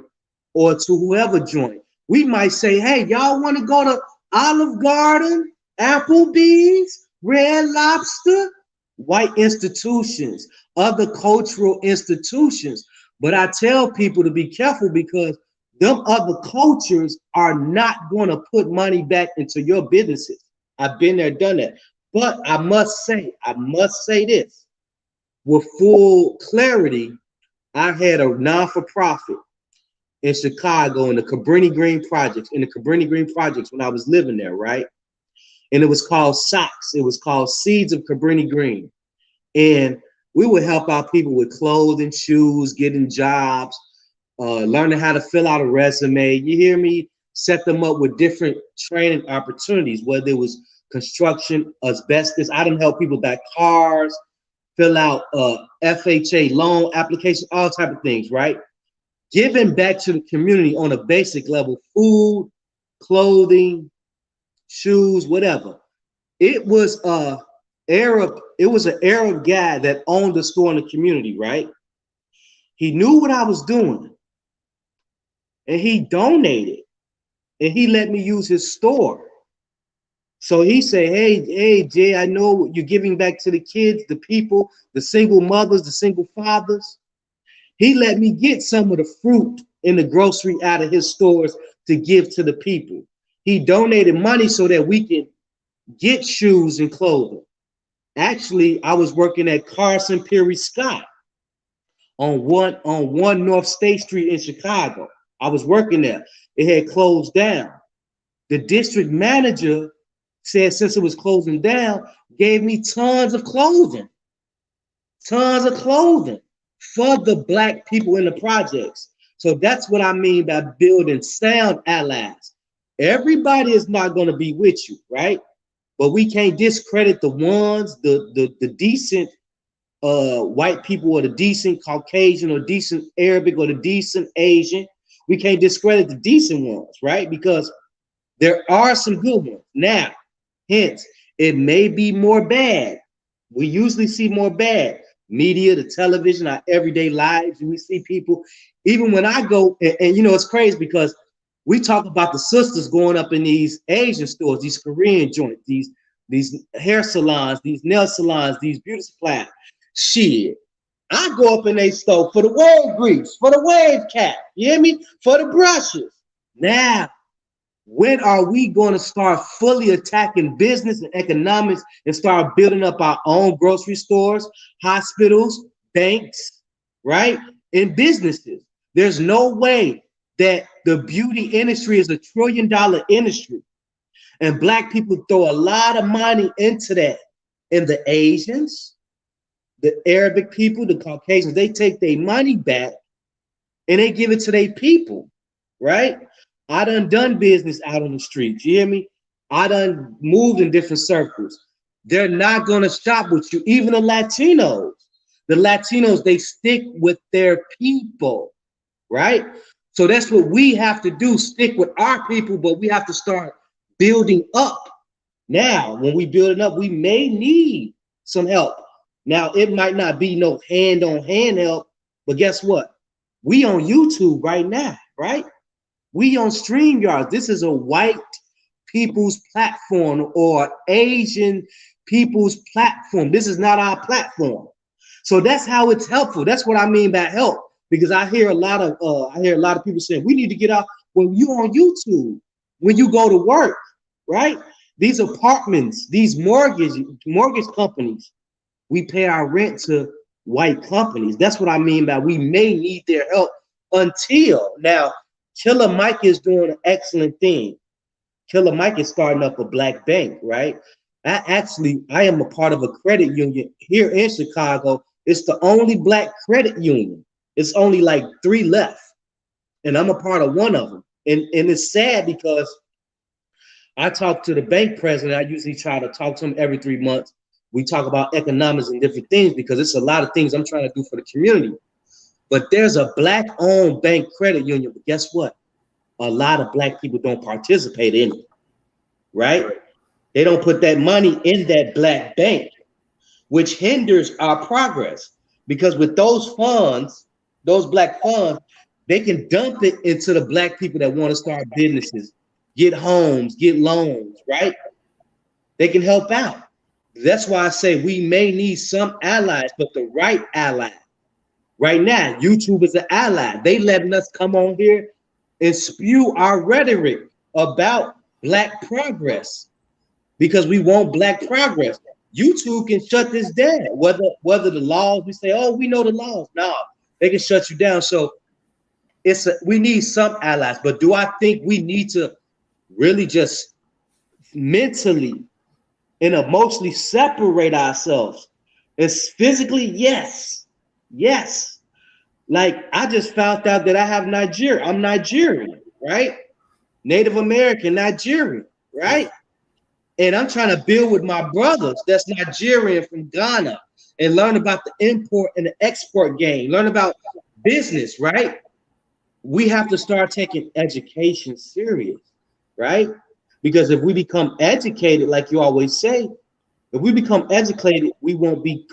C: or to whoever joint. We might say, hey, y'all want to go to Olive Garden, Applebee's, Red Lobster, white institutions, other cultural institutions. But I tell people to be careful because them other cultures are not going to put money back into your businesses. I've been there, done that. But I must say this with full clarity. I had a non-for-profit in Chicago in the Cabrini Green Projects, when I was living there, right? And it was called SOCS. It was called Seeds of Cabrini Green. And we would help out people with clothing, shoes, getting jobs, learning how to fill out a resume. You hear me? Set them up with different training opportunities, whether it was construction, asbestos. I done help people buy cars, fill out FHA loan application, all type of things, right? Giving back to the community on a basic level, food, clothing, shoes, whatever. It was an Arab guy that owned a store in the community, right? He knew what I was doing and he donated and he let me use his store. So he said, hey, Jay, I know you're giving back to the kids, the people, the single mothers, the single fathers. He let me get some of the fruit in the grocery out of his stores to give to the people. He donated money so that we can get shoes and clothing. Actually, I was working at Carson Perry Scott on one North State Street in Chicago. I was working there. It had closed down. The district manager said since it was closing down, gave me tons of clothing for the Black people in the projects. So that's what I mean by building sound allies. Everybody is not going to be with you, right? But we can't discredit the ones, the decent white people or the decent Caucasian or decent Arabic or the decent Asian. We can't discredit the decent ones, right? Because there are some good ones. Now, hence, it may be more bad. We usually see more bad. Media, the television, our everyday lives, we see people. Even when I go, and you know, it's crazy because we talk about the sisters going up in these Asian stores, these Korean joints, these hair salons, these nail salons, these beauty supplies. Shit, I go up in a store for the wave grease, for the wave cap, you hear me? For the brushes. Now, when are we going to start fully attacking business and economics and start building up our own grocery stores, hospitals, banks, right? And businesses? There's no way that the beauty industry is $1 trillion industry. And Black people throw a lot of money into that. And the Asians, the Arabic people, the Caucasians, they take their money back and they give it to their people, right? I done business out on the streets, you hear me? I done moved in different circles. They're not gonna shop with you. Even the Latinos, they stick with their people, right? So that's what we have to do, stick with our people, but we have to start building up. Now, when we build it up, we may need some help. Now, it might not be no hand-on-hand help, but guess what? We on YouTube right now, right? We on StreamYard. This is a white people's platform or Asian people's platform. This is not our platform. So that's how it's helpful. That's what I mean by help. Because I hear a lot of people saying we need to get out when you on YouTube, when you go to work, right? These apartments, these mortgage companies, we pay our rent to white companies. That's what I mean by we may need their help until now. Killer Mike is doing an excellent thing. Killer Mike is starting up a Black bank, right? I am a part of a credit union here in Chicago. It's the only Black credit union. It's only like 3 left, and I'm a part of one of them. And it's sad because I talk to the bank president. I usually try to talk to him every 3 months. We talk about economics and different things because it's a lot of things I'm trying to do for the community. But there's a Black-owned bank credit union. But guess what? A lot of Black people don't participate in it, right? They don't put that money in that Black bank, which hinders our progress. Because with those funds, those Black funds, they can dump it into the Black people that want to start businesses, get homes, get loans, right? They can help out. That's why I say we may need some allies, but the right ally. Right now, YouTube is an ally. They letting us come on here and spew our rhetoric about Black progress because we want Black progress. YouTube can shut this down. Whether the laws, we say, oh, we know the laws. No, they can shut you down. So we need some allies. But do I think we need to really just mentally and emotionally separate ourselves? It's physically, yes. Yes. Like I just found out that I have Nigeria. I'm Nigerian, right? Native American, Nigerian, right? And I'm trying to build with my brothers that's Nigerian from Ghana and learn about the import and the export game, learn about business, right? We have to start taking education serious, right? Because if we become educated, like you always say, if we become educated, we won't be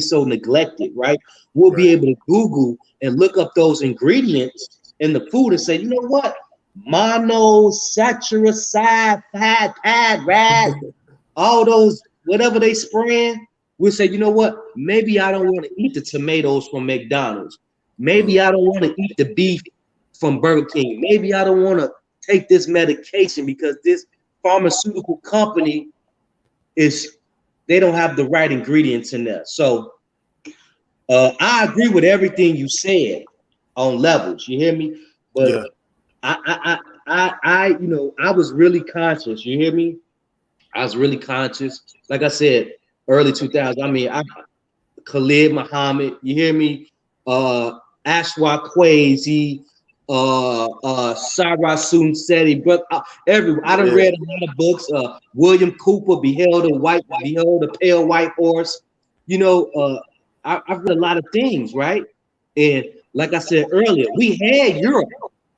C: so neglected, right? We'll be able to Google and look up those ingredients in the food and say, you know what? Monosaccharide, rad, all those, whatever they spraying, we'll say, you know what? Maybe I don't want to eat the tomatoes from McDonald's. Maybe I don't want to eat the beef from Burger King. Maybe I don't want to take this medication because this pharmaceutical company they don't have the right ingredients in there. So I agree with everything you said on levels. You hear me? But yeah. I was really conscious. You hear me? I was really conscious. Like I said, early 2000s. I mean, Khalid Muhammad. You hear me? Ashwa Kwesi, Sarah Soon Seti, but everyone. I done read a lot of books. William Cooper, Beheld a Pale White Horse. You know, I've read a lot of things, right? And like I said earlier, we had Europe,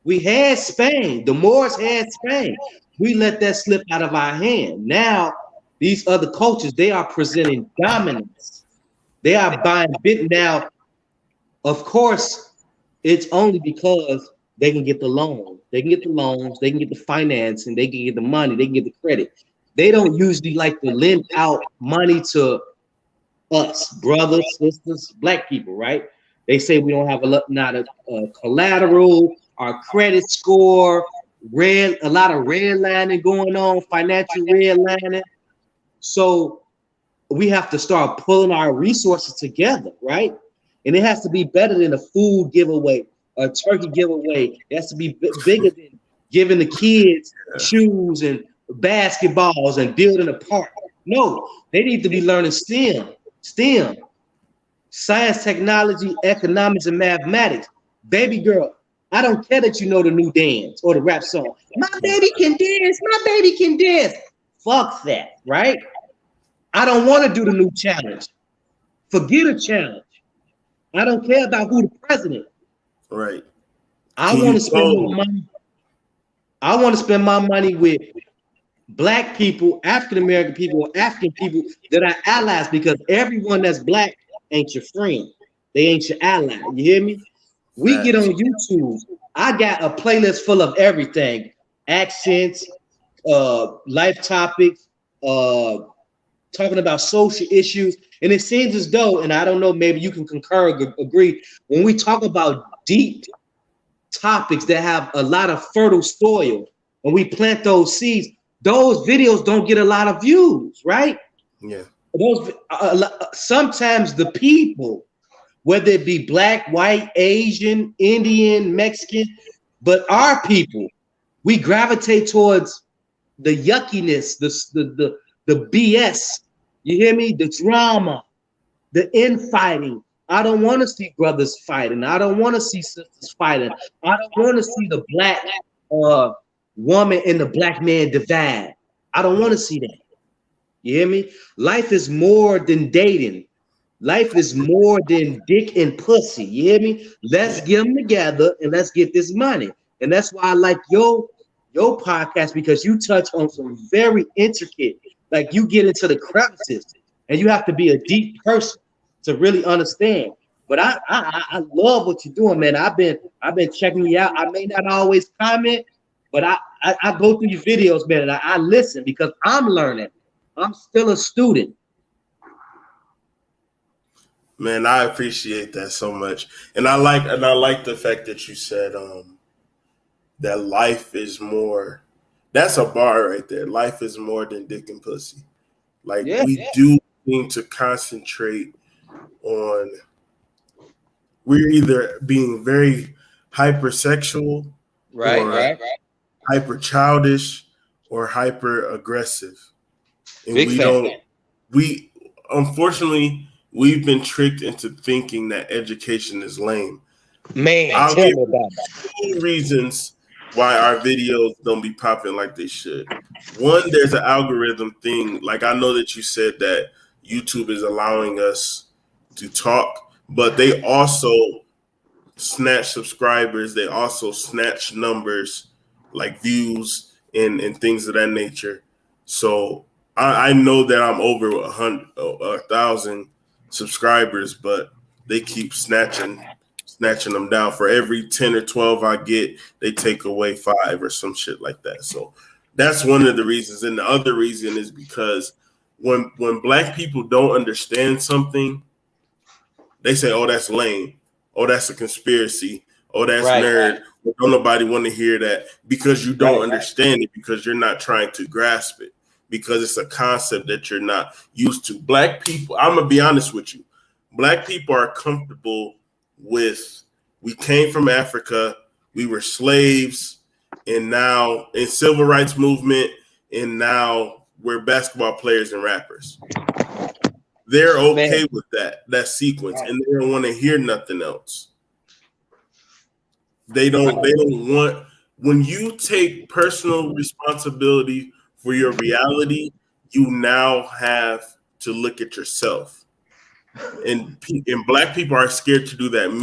C: we had Spain. The Moors had Spain. We let that slip out of our hand. Now, these other cultures, they are presenting dominance. They are buying bit now. Of course, it's only because they can get the loan. They can get the loans. They can get the financing. They can get the money. They can get the credit. They don't usually like to lend out money to us, brothers, sisters, Black people, right? They say we don't have a collateral, our credit score, a lot of redlining going on, financial redlining. So we have to start pulling our resources together, right? And it has to be better than a food giveaway, a turkey giveaway. It has to be bigger than giving the kids shoes and basketballs and building a park. No, they need to be learning STEM, science, technology, economics, and mathematics. Baby girl, I don't care that you know the new dance or the rap song. My baby can dance. My baby can dance. Fuck that, right? I don't want to do the new challenge. Forget a challenge. I don't care about who the president.
A: Right.
C: I want to spend my money. I want to spend my money with Black people, African American people, African people that are allies, because everyone that's Black ain't your friend. They ain't your ally. You hear me? We get on YouTube. I got a playlist full of everything: accents, life topics, talking about social issues. And it seems as though, and I don't know, maybe you can concur or agree, when we talk about deep topics that have a lot of fertile soil, and we plant those seeds, those videos don't get a lot of views, right?
A: Yeah.
C: Those sometimes the people, whether it be Black, white, Asian, Indian, Mexican, but our people, we gravitate towards the yuckiness, the BS. You hear me? The drama, the infighting. I don't want to see brothers fighting. I don't want to see sisters fighting. I don't want to see the Black woman and the Black man divide. I don't want to see that. You hear me? Life is more than dating. Life is more than dick and pussy. You hear me? Let's get them together and let's get this money. And that's why I like your podcast, because you touch on some very intricate, like you get into the crevices, and you have to be a deep person to really understand. But I love what you're doing, man. I've been checking you out. I may not always comment, but I go through your videos, man, and I listen because I'm learning. I'm still a student.
A: Man, I appreciate that so much, and I like the fact that you said that life is more. That's a bar right there. Life is more than dick and pussy. Like we do need to concentrate on. We're either being very hypersexual, or hyper childish, or hyper aggressive, and
C: Big
A: we
C: fan.
A: don't. We unfortunately we've been tricked into thinking that education is lame.
C: Man,
A: I'll
C: tell
A: give
C: me about
A: you 2 reasons why our videos don't be popping like they should. One, there's an algorithm thing. Like I know that you said that YouTube is allowing us to talk, but they also snatch subscribers. They also snatch numbers like views and things of that nature. So I know that I'm over 1,000 subscribers, but they keep snatching them down. For every 10 or 12 I get, they take away 5 or some shit like that. So that's one of the reasons. And the other reason is because when black people don't understand something, they say, "Oh, that's lame. Oh, that's a conspiracy. Oh, that's nerd." Don't nobody want to hear that because you don't understand it, because you're not trying to grasp it, because it's a concept that you're not used to. Black people, I'm gonna be honest with you. Black people are comfortable with, we came from Africa, we were slaves, and now in civil rights movement, and now we're basketball players and rappers. They're okay with that sequence, and they don't want to hear nothing else. They don't want, when you take personal responsibility for your reality, you now have to look at yourself. And black people are scared to do that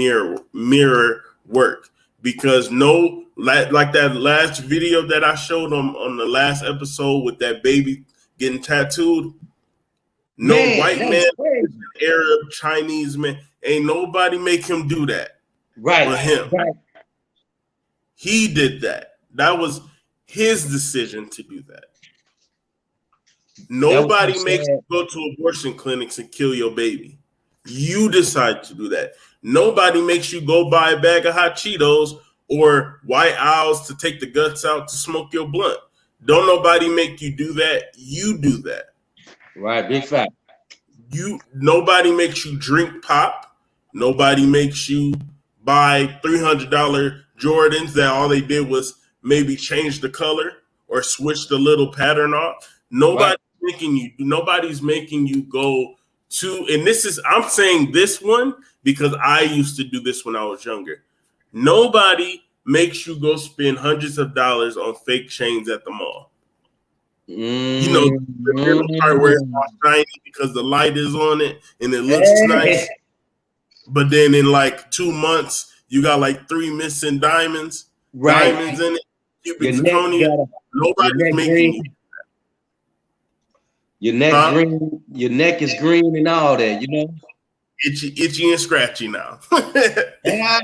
A: mirror work, because like that last video that I showed on the last episode with that baby getting tattooed. No white man, Arab, Chinese man, ain't nobody make him do that. But him. He did that. That was his decision to do that. Nobody makes you go to abortion clinics and kill your baby. You decide to do that. Nobody makes you go buy a bag of hot Cheetos or White Owls to take the guts out to smoke your blunt. Don't nobody make you do that. You do that.
C: Right, big fact.
A: Nobody makes you drink pop. Nobody makes you buy $300 Jordans that all they did was maybe change the color or switch the little pattern off. Nobody's making you go to, and I'm saying this one because I used to do this when I was younger. Nobody makes you go spend hundreds of dollars on fake chains at the mall. You know, the part where it's all shiny because the light is on it and it looks nice. But then in like 2 months, you got like 3 missing diamonds in it. Cubic zirconia. Nobody's making you.
C: Your neck green. Your neck is green and all that. You know,
A: itchy and scratchy now.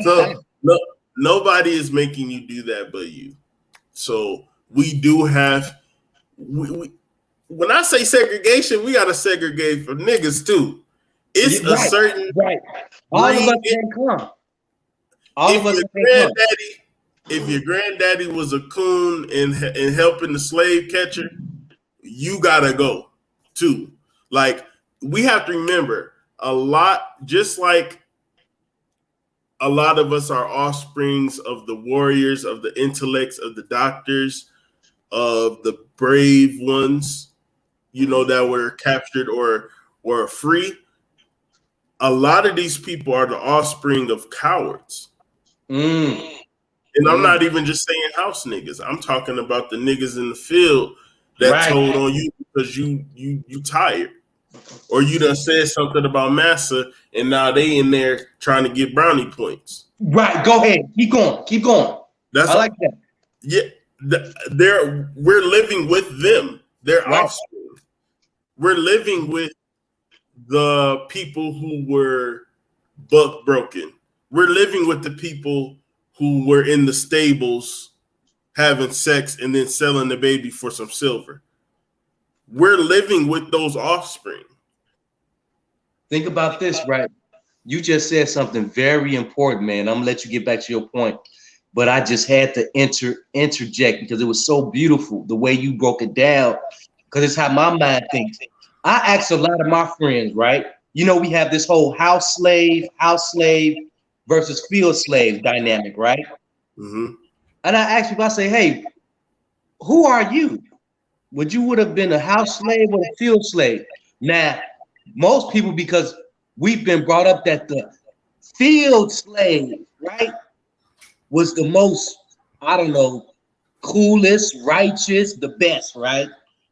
A: So nobody is making you do that but you. So we do have. When I say segregation, we gotta segregate for niggas too. It's a certain
C: all of us can come.
A: If your granddaddy was a coon and helping the slave catcher, you gotta go too. Like, we have to remember, just like a lot of us are offsprings of the warriors, of the intellects, of the doctors, of the brave ones, that were captured or free. A lot of these people are the offspring of cowards. And I'm not even just saying house niggas. I'm talking about the niggas in the field that told on you because you tired. Or you done said something about massa and now they in there trying to get brownie points.
C: Right. Go ahead. Keep going. I like that.
A: Yeah. We're living with them. They're offspring. We're living with the people who were buck broken. We're living with the people who were in the stables having sex and then selling the baby for some silver. we're living with those offspring.
C: Think about this, right? You just said something very important, man. I'm gonna let you get back to your point, but I just had to interject because it was so beautiful the way you broke it down. Because it's how my mind thinks. I ask a lot of my friends, right? You know, we have this whole house slave versus field slave dynamic, right?
A: Mm-hmm.
C: And I ask people, I say, hey, who are you? Would have been a house slave or a field slave? Now, most people, because we've been brought up that the field slave, right, was the most, I don't know, coolest, righteous, the best, right?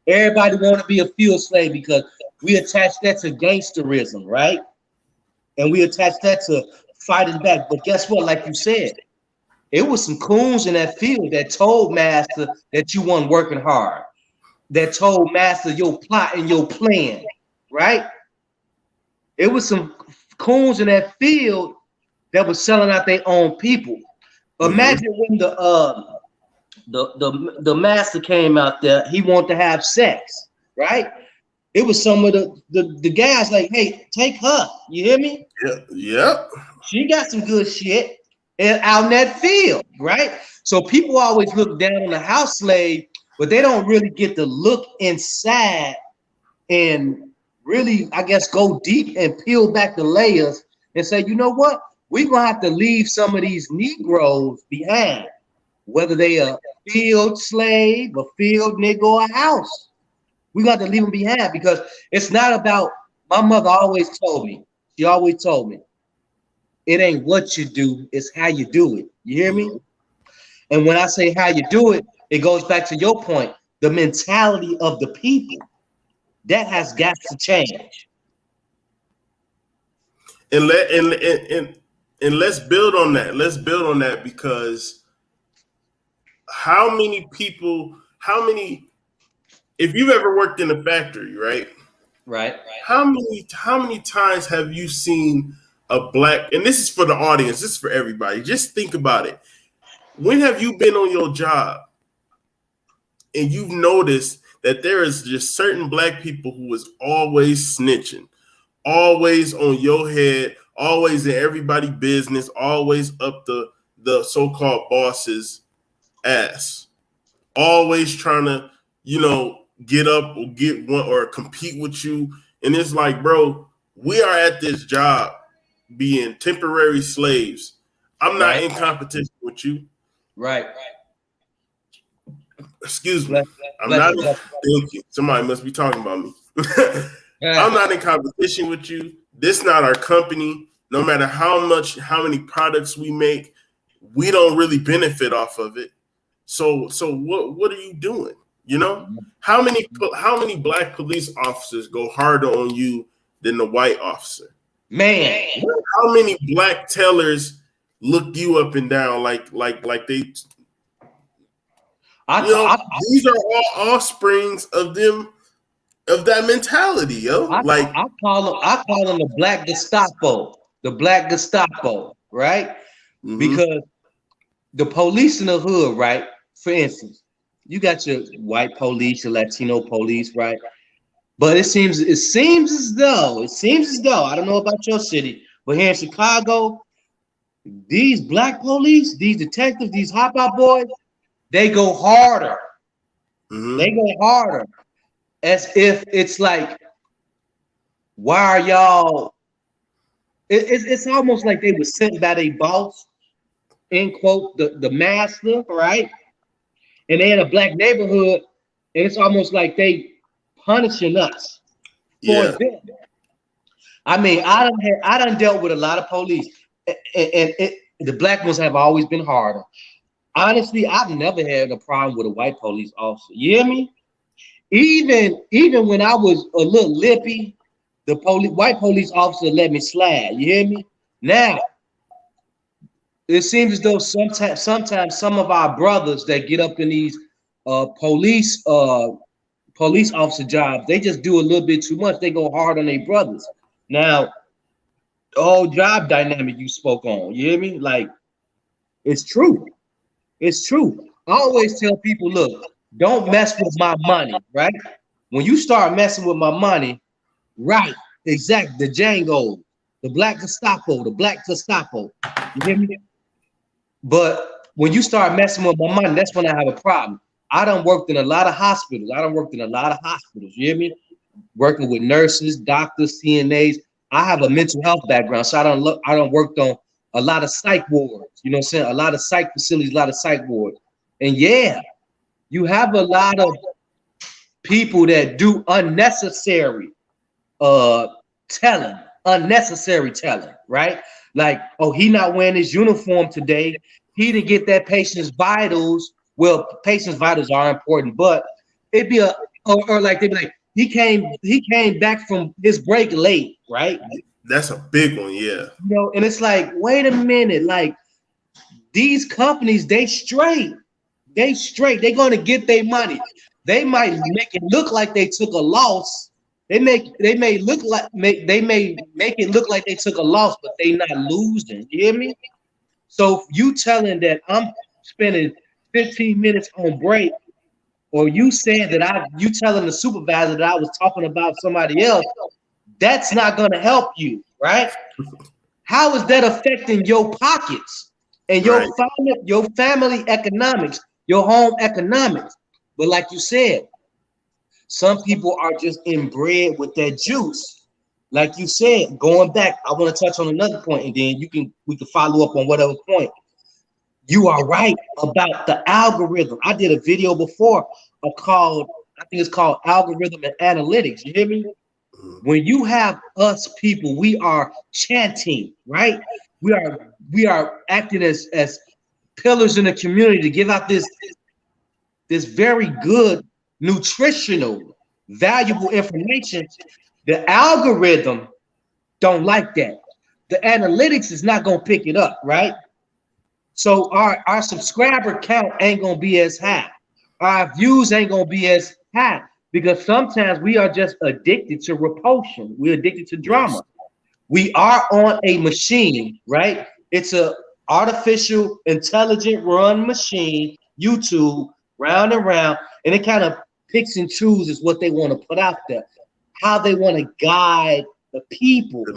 C: Everybody want to be a field slave because we attach that to gangsterism, right? And we attach that to fighting back. But guess what? Like you said, it was some coons in that field that told master that you weren't working hard, that told master your plot and your plan, right? It was some coons in that field that was selling out their own people. Imagine when the master came out there, he wanted to have sex, right? It was some of the guys like, hey, take her. You hear me?
A: Yeah. Yep.
C: She got some good shit and out in that field, right? So people always look down on the house slave, but they don't really get to look inside and really, I guess, go deep and peel back the layers and say, you know what? We're gonna have to leave some of these Negroes behind, whether they are field slave, a field nigga, or a house. We got to leave them behind because it's not about, my mother always told me, she always told me, it ain't what you do, it's how you do it. You hear me? And when I say how you do it, it goes back to your point, the mentality of the people. That has got to change.
A: And let's build on that. Let's build on that because how many if you've ever worked in a factory, right?
C: Right.
A: How many times have you seen a black, and this is for the audience, this is for everybody. Just think about it. When have you been on your job and you've noticed that there is just certain black people who is always snitching, always on your head, always in everybody's business, always up the so-called boss's ass, always trying to, get up or get one or compete with you. And it's like, bro, we are at this job being temporary slaves. I'm not in competition with you.
C: Right.
A: Excuse me. Thank you. Somebody must be talking about me. I'm not in competition with you. This not our company. No matter how many products we make, we don't really benefit off of it. So what are you doing? How many black police officers go harder on you than the white officer?
C: Man,
A: how many black tellers look you up and down like they? These are all offsprings of that mentality, yo.
C: I call them the black Gestapo, right? Mm-hmm. Because the police in the hood, right? For instance, you got your white police, your Latino police, right? But it seems as though, I don't know about your city, but here in Chicago, these black police, these detectives, these hop out boys, they go harder. Mm-hmm. They go harder. As if it's like, why are y'all? It's almost like they were sent by their boss, end quote, the master, right? And they in a black neighborhood, and it's almost like they punishing us for them. I mean, I done dealt with a lot of police, and the black ones have always been harder. Honestly, I've never had a problem with a white police officer. You hear me? Even when I was a little lippy, the white police officer let me slide. You hear me? Now, it seems as though sometimes some of our brothers that get up in these police officer jobs, they just do a little bit too much. They go hard on their brothers. Now, the whole job dynamic you spoke on, you hear me? Like, it's true. It's true. I always tell people, look, don't mess with my money, right? when you start messing with my money, right? Exactly. The Django, the Black Gestapo, the Black Gestapo. You hear me? But when you start messing with my money, that's when I have a problem. I done worked in a lot of hospitals. You hear me? Working with nurses, doctors, CNAs. I have a mental health background, so I don't worked on a lot of psych wards. You know what I'm saying? A lot of psych facilities, a lot of psych wards. And yeah, you have a lot of people that do unnecessary unnecessary telling, right? Like, oh, he not wearing his uniform today. He didn't get that patient's vitals. Well, patient's vitals are important, but it'd be or like they'd be like, he came back from his break late, right?
A: That's a big one, yeah.
C: You know, and it's like, wait a minute, like these companies, they straight. They're gonna get their money. They might make it look like they took a loss. They may make it look like they took a loss, but they not losing. You hear me? So you telling that I'm spending 15 minutes on break, or you saying that you telling the supervisor that I was talking about somebody else, that's not gonna help you, right? How is that affecting your pockets and your family economics, your home economics? But like you said, some people are just inbred with that juice. Like you said, going back, I want to touch on another point, and then we can follow up on whatever point. You are right about the algorithm. I did a video before called, I think it's called Algorithm and Analytics. You hear me? When you have us people, we are chanting, right? We are acting as pillars in the community to give out this very good, nutritional, valuable information. The algorithm don't like that. The analytics is not gonna pick it up, right? So our subscriber count ain't gonna be as high. Our views ain't gonna be as high because sometimes we are just addicted to repulsion. We're addicted to drama. We are on a machine, right? It's a artificial intelligent run machine, YouTube, round and round, and it kind of picks and chooses what they want to put out there, how they want to guide the people, the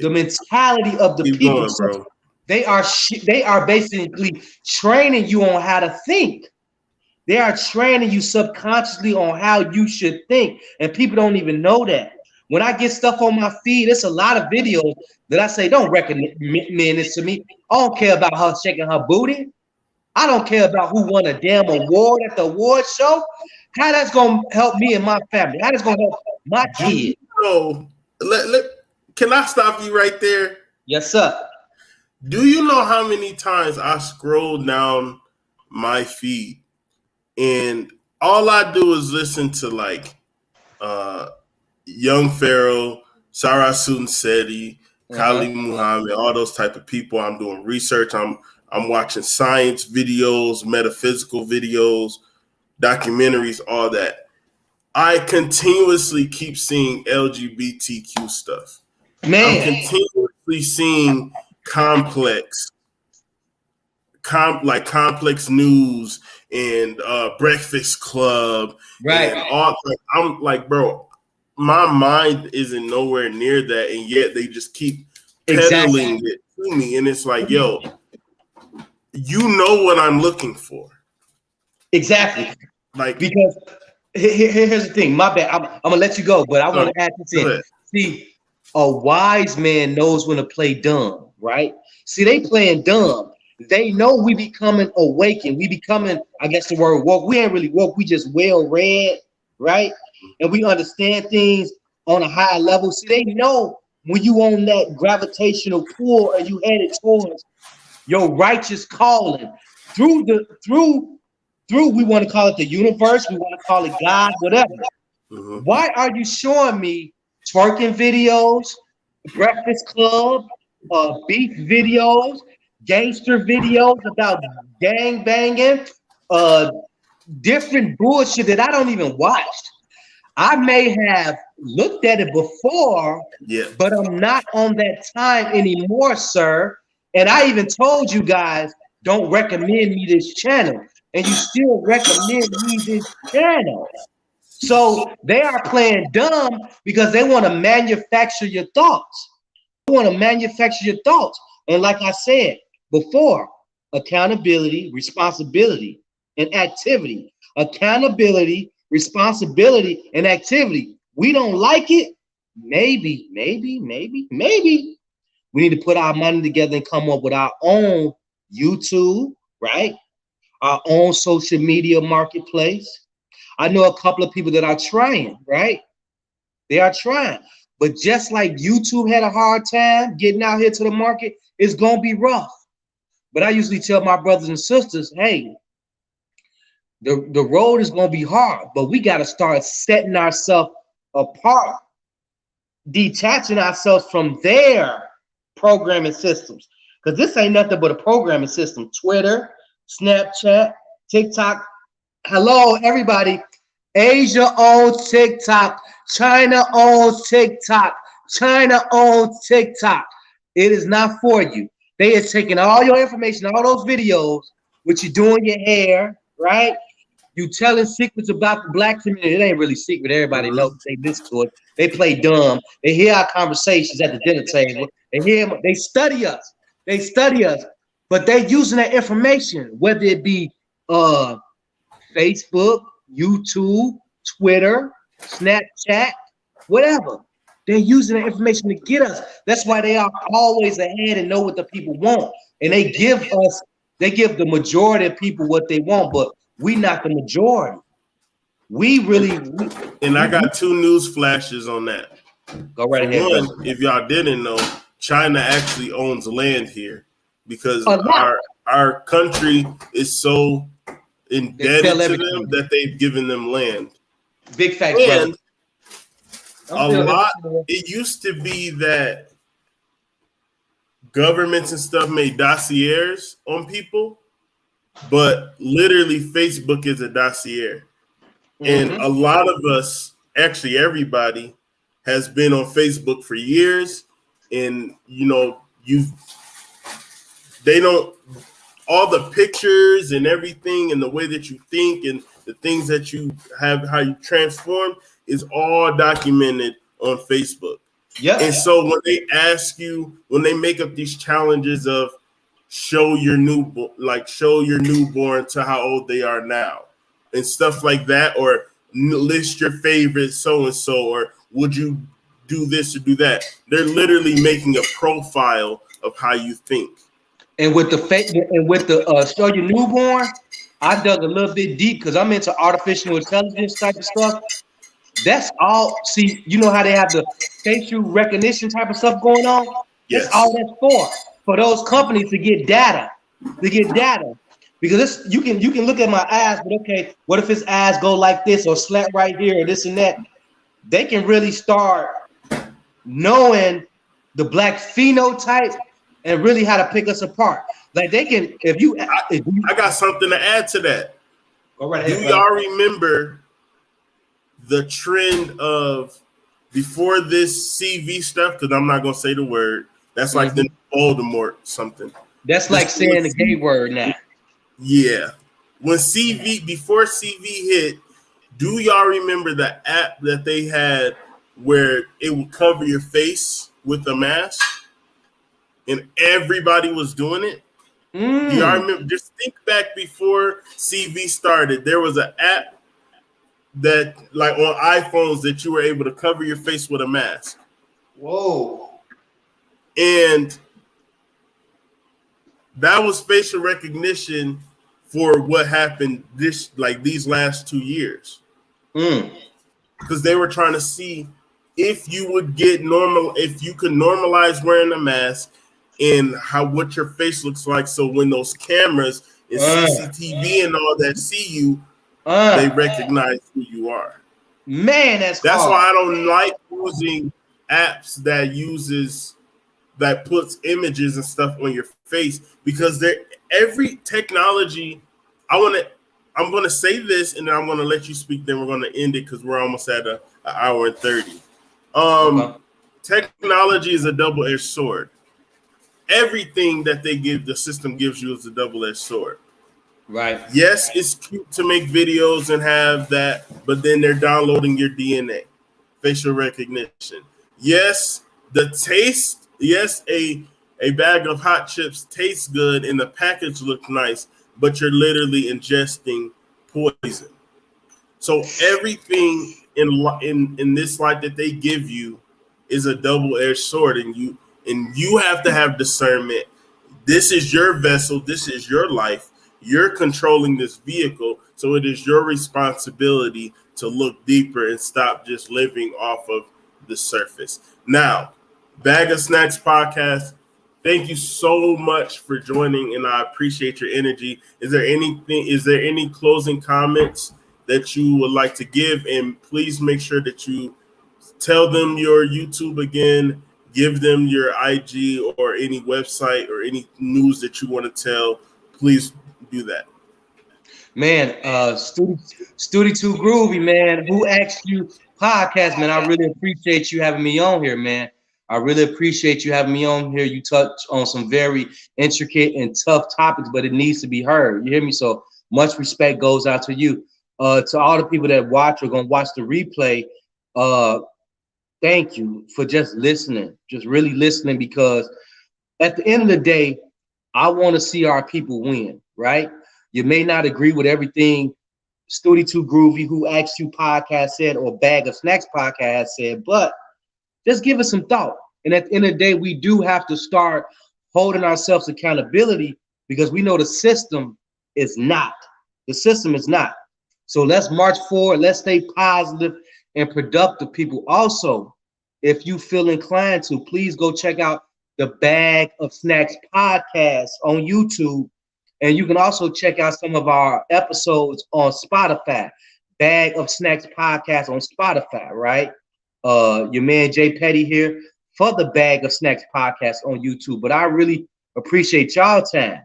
C: mentality of the people. So they are basically training you on how to think. They are training you subconsciously on how you should think, and people don't even know that. When I get stuff on my feed, it's a lot of videos that I say, don't recommend this to me. I don't care about her shaking her booty. I don't care about who won a damn award at the award show. How that's gonna help me and my family? How that's gonna help my kids?
A: Oh, can I stop you right there?
C: Yes, sir.
A: Do you know how many times I scroll down my feed and all I do is listen to like Young Pharaoh, Sarah Seti, Khalid Muhammad, all those type of people. I'm doing research. I'm watching science videos, metaphysical videos, documentaries, all that. I continuously keep seeing LGBTQ stuff. Man. I'm continuously seeing complex news and Breakfast Club.
C: Right.
A: And all, I'm like, bro, my mind isn't nowhere near that, and yet they just keep peddling it to me. And it's like, yo, you know what I'm looking for.
C: Exactly.
A: Like,
C: because here's the thing. My bad. I'm gonna let you go, but I want to add this in. See, a wise man knows when to play dumb, right? See, they playing dumb. They know we becoming awakened. We becoming, I guess the word woke. We ain't really woke. We just well read, right? And we understand things on a higher level. See, they know when you on that gravitational pull and you headed towards your righteous calling through we want to call it the universe, we want to call it God, whatever. Mm-hmm. Why are you showing me twerking videos, Breakfast Club, beef videos, gangster videos about gang banging, different bullshit that I don't even watch? I may have looked at it before, but I'm not on that time anymore, sir. And I even told you guys, don't recommend me this channel. And you still recommend me this channel. So they are playing dumb because they want to manufacture your thoughts. They want to manufacture your thoughts. And like I said before, accountability, responsibility, and activity. Accountability, responsibility, and activity. We don't like it. Maybe. We need to put our money together and come up with our own YouTube, right? Our own social media marketplace. I know a couple of people that are trying, right? They are trying. But just like YouTube had a hard time getting out here to the market, it's going to be rough. But I usually tell my brothers and sisters, hey, the road is going to be hard, but we got to start setting ourselves apart, detaching ourselves from their programming systems. Because this ain't nothing but a programming system. Twitter, Snapchat, TikTok. Hello, everybody. Asia owns TikTok. China owns TikTok. China owns TikTok. It is not for you. They are taking all your information, all those videos, what you doing your hair, right? You telling secrets about the black community. It ain't really secret. Everybody knows. They listen to it. They play dumb. They hear our conversations at the dinner table. They hear them. They study us. They study us. But they're using that information, whether it be Facebook, YouTube, Twitter, Snapchat, whatever. They're using the information to get us. That's why they are always ahead and know what the people want. And they give the majority of people what they want, but we not the majority.
A: I got two news flashes on that.
C: Go right ahead.
A: One, if y'all didn't know, China actually owns land here because our country is so indebted to them that they've given them land.
C: Big facts,
A: and it used to be that governments and stuff made dossiers on people, but literally Facebook is a dossier. And a lot of us, actually everybody, has been on Facebook for years. And all the pictures and everything and the way that you think and the things that you have, how you transform, is all documented on Facebook. Yeah. And so when they ask you, when they make up these challenges of show your newborn to how old they are now and stuff like that, or list your favorite so-and-so, or would you do this or do that? They're literally making a profile of how you think.
C: And with the show your newborn, I dug a little bit deep because I'm into artificial intelligence type of stuff. That's all. See, you know how they have the facial recognition type of stuff going on? Yes. That's all that's for those companies to get data. Because you can look at my eyes, but okay, what if his eyes go like this or slap right here or this and that? They can really start knowing the black phenotype and really how to pick us apart. Like they can,
A: I got something to add to that.
C: Go right
A: ahead. Do y'all remember the trend of before this CV stuff? Because I'm not gonna say the word. That's like the Voldemort something.
C: That's like saying the gay word now.
A: Yeah. Before CV hit, do y'all remember the app that they had where it would cover your face with a mask? And everybody was doing it. Do y'all remember? Just think back before CV started. There was an app that, like on iPhones, that you were able to cover your face with a mask.
C: Whoa.
A: And that was facial recognition for what happened these last 2 years. Because they were trying to see if you would get normal, if you could normalize wearing a mask and what your face looks like. So when those cameras and CCTV and all that see you, they recognize who you are.
C: Man, that's hard.
A: Why I don't like using apps that puts images and stuff on your face, because every technology. I'm gonna say this and then I'm gonna let you speak. Then we're gonna end it because we're almost at an hour and 30. Technology is a double-edged sword. Everything that the system gives you is a double-edged sword.
C: Right.
A: Yes, it's cute to make videos and have that, but then they're downloading your DNA, facial recognition. Yes, the taste. Yes, a bag of hot chips tastes good and the package looks nice, but you're literally ingesting poison. So everything in this life that they give you is a double-edged sword, and you have to have discernment. This is your vessel. This is your life. You're controlling this vehicle, so it is your responsibility to look deeper and stop just living off of the surface. Now, Bag of Snacks podcast. Thank you so much for joining, and I appreciate your energy. Is there anything? Is there any closing comments that you would like to give? And please make sure that you tell them your YouTube again, give them your IG or any website or any news that you want to tell. Please do that.
C: Man, Studio Too Groovy, man. Who asked you podcast, man? I really appreciate you having me on here, man. I really appreciate you having me on here. You touch on some very intricate and tough topics, but it needs to be heard. You hear me? So much respect goes out to you. To all the people that watch or gonna watch the replay, thank you for just listening, just really listening, because at the end of the day, I want to see our people win, right? You may not agree with everything Studio Too Groovy, Who Asked You podcast said, or Bag of Snacks podcast said, but just give us some thought. And at the end of the day, we do have to start holding ourselves accountability, because we know the system is not. The system is not. So let's march forward. Let's stay positive and productive, people. Also, if you feel inclined to, please go check out the Bag of Snacks podcast on YouTube. And you can also check out some of our episodes on Spotify. Bag of Snacks podcast on Spotify, right? Your man Jay Petty here for the Bag of Snacks podcast on YouTube. But I really appreciate y'all time.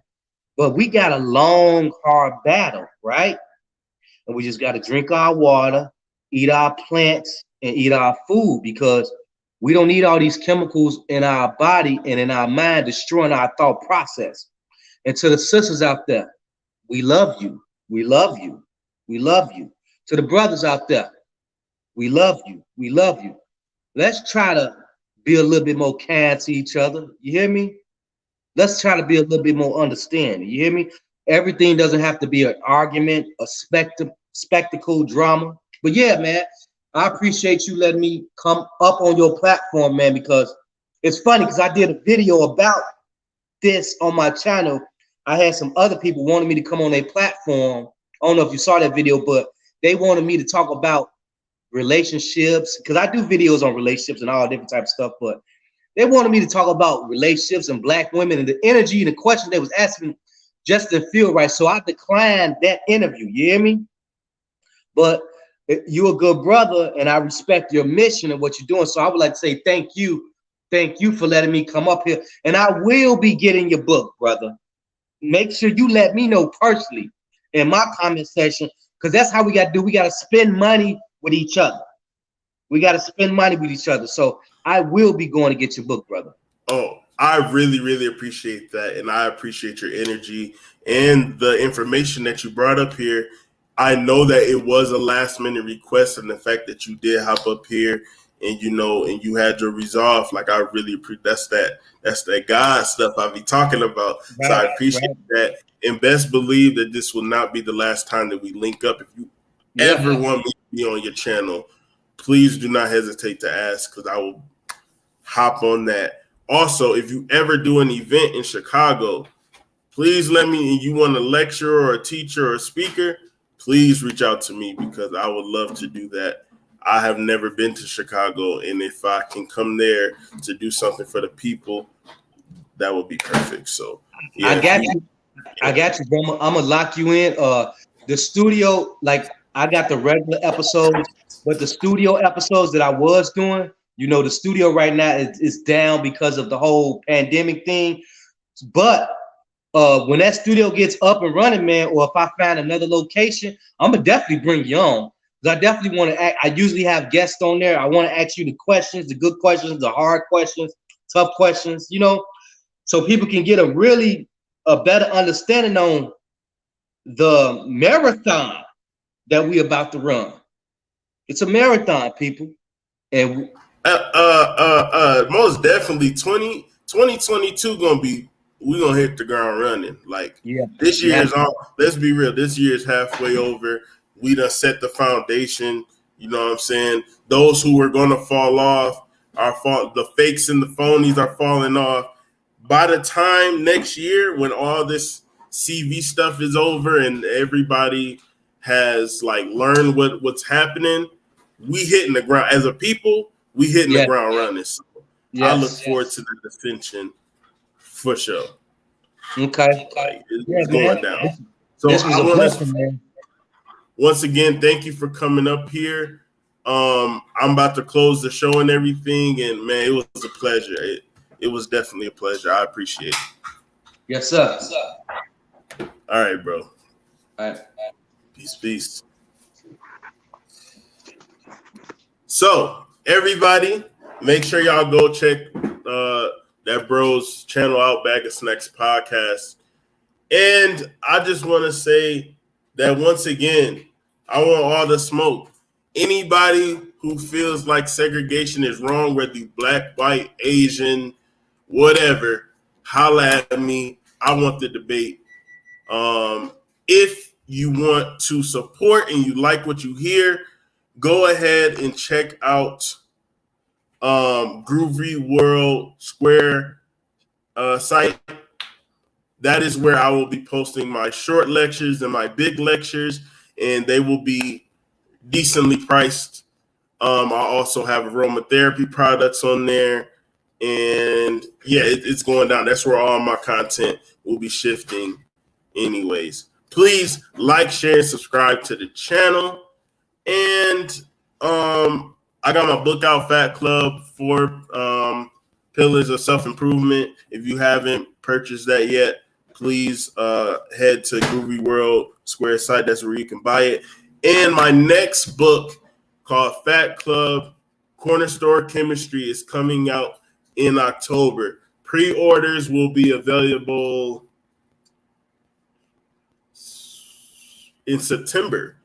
C: But we got a long, hard battle, right? And we just got to drink our water, eat our plants, and eat our food, because we don't need all these chemicals in our body and in our mind destroying our thought process. And to the sisters out there, we love you. We love you. We love you. To the brothers out there, we love you. We love you. Let's try to be a little bit more kind to each other. You hear me? Let's try to be a little bit more understanding. You hear me? Everything doesn't have to be an argument, a spectacle, drama. But yeah, man, I appreciate you letting me come up on your platform, man, because it's funny, because I did a video about this on my channel. I had some other people wanting me to come on their platform. I don't know if you saw that video, but they wanted me to talk about relationships, because I do videos on relationships and all different types of stuff, but they wanted me to talk about relationships and black women, and the energy and the question they was asking just didn't feel right. So I declined that interview. You hear me? But you're a good brother, and I respect your mission and what you're doing. So I would like to say thank you. Thank you for letting me come up here. And I will be getting your book, brother. Make sure you let me know personally in my comment section, because that's how we got to do. We got to spend money with each other. We got to spend money with each other. So I will be going to get your book, brother.
A: Oh, I really, really appreciate that. And I appreciate your energy and the information that you brought up here. I know that it was a last minute request, and the fact that you did hop up here and and you had your resolve, like, I really appreciate that's that God stuff I be talking about. Right, so I appreciate that, and best believe that this will not be the last time that we link up. If you ever want me to be on your channel, please do not hesitate to ask, because I will hop on that. Also, if you ever do an event in Chicago, please let me, and you want a lecturer or a teacher or a speaker, please reach out to me, because I would love to do that. I have never been to Chicago, and if I can come there to do something for the people, that would be perfect. So yeah,
C: I got you. I got you, bro. I'm gonna lock you in. The studio, like, I got the regular episodes, but the studio episodes that I was doing, the studio right now is down because of the whole pandemic thing. But when that studio gets up and running, man, or if I find another location, I'm gonna definitely bring you on. Because I definitely want to I usually have guests on there. I want to ask you the questions, the good questions, the hard questions, tough questions, so people can get a better understanding on the marathon that we about to run. It's a marathon, people. And
A: most definitely 2022 gonna be, we gonna hit the ground running. Like this year is all, let's be real, this year is halfway over. We done set the foundation, you know what I'm saying? Those who are gonna fall off the fakes and the phonies are falling off. By the time next year, when all this CV stuff is over and everybody has like learned what's happening, we hitting the ground as a people. We hitting the ground running. So I look forward to the ascension for sure.
C: Okay,
A: like, it's going down. So
C: this was
A: I
C: a
A: want
C: blessing,
A: to
C: man.
A: once again thank you for coming up here. I'm about to close the show and everything, and man, it was a pleasure. It was definitely a pleasure. I appreciate it.
C: Yes, sir.
A: All right, bro.
C: All right.
A: Peace. So, everybody, make sure y'all go check that bro's channel out, Bag of Snacks Podcast. And I just want to say that once again, I want all the smoke. Anybody who feels like segregation is wrong, whether you black, white, Asian, whatever, holla at me. I want the debate. If you want to support and you like what you hear, go ahead and check out Groovy World Square site. That is where I will be posting my short lectures and my big lectures, and they will be decently priced. I also have aromatherapy products on there, and yeah, it's going down. That's where all my content will be shifting anyways. Please like, share, and subscribe to the channel. And I got my book out, Fat Club, 4 Pillars of Self-Improvement. If you haven't purchased that yet, please head to Groovy World Square site. That's where you can buy it. And my next book, called Fat Club Corner Store Chemistry, is coming out in October. Pre-orders will be available in September.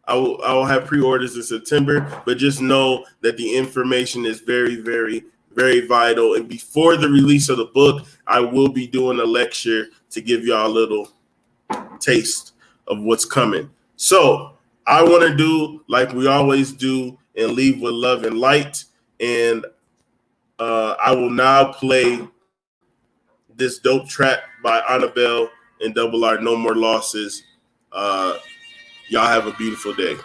A: I will have pre-orders in September, but just know that the information is very, very, very vital. And before the release of the book, I will be doing a lecture to give y'all a little taste of what's coming. So I want to do like we always do and leave with love and light. And I will now play this dope track by Honeibel and Double R, No More Losses. Y'all have a beautiful day.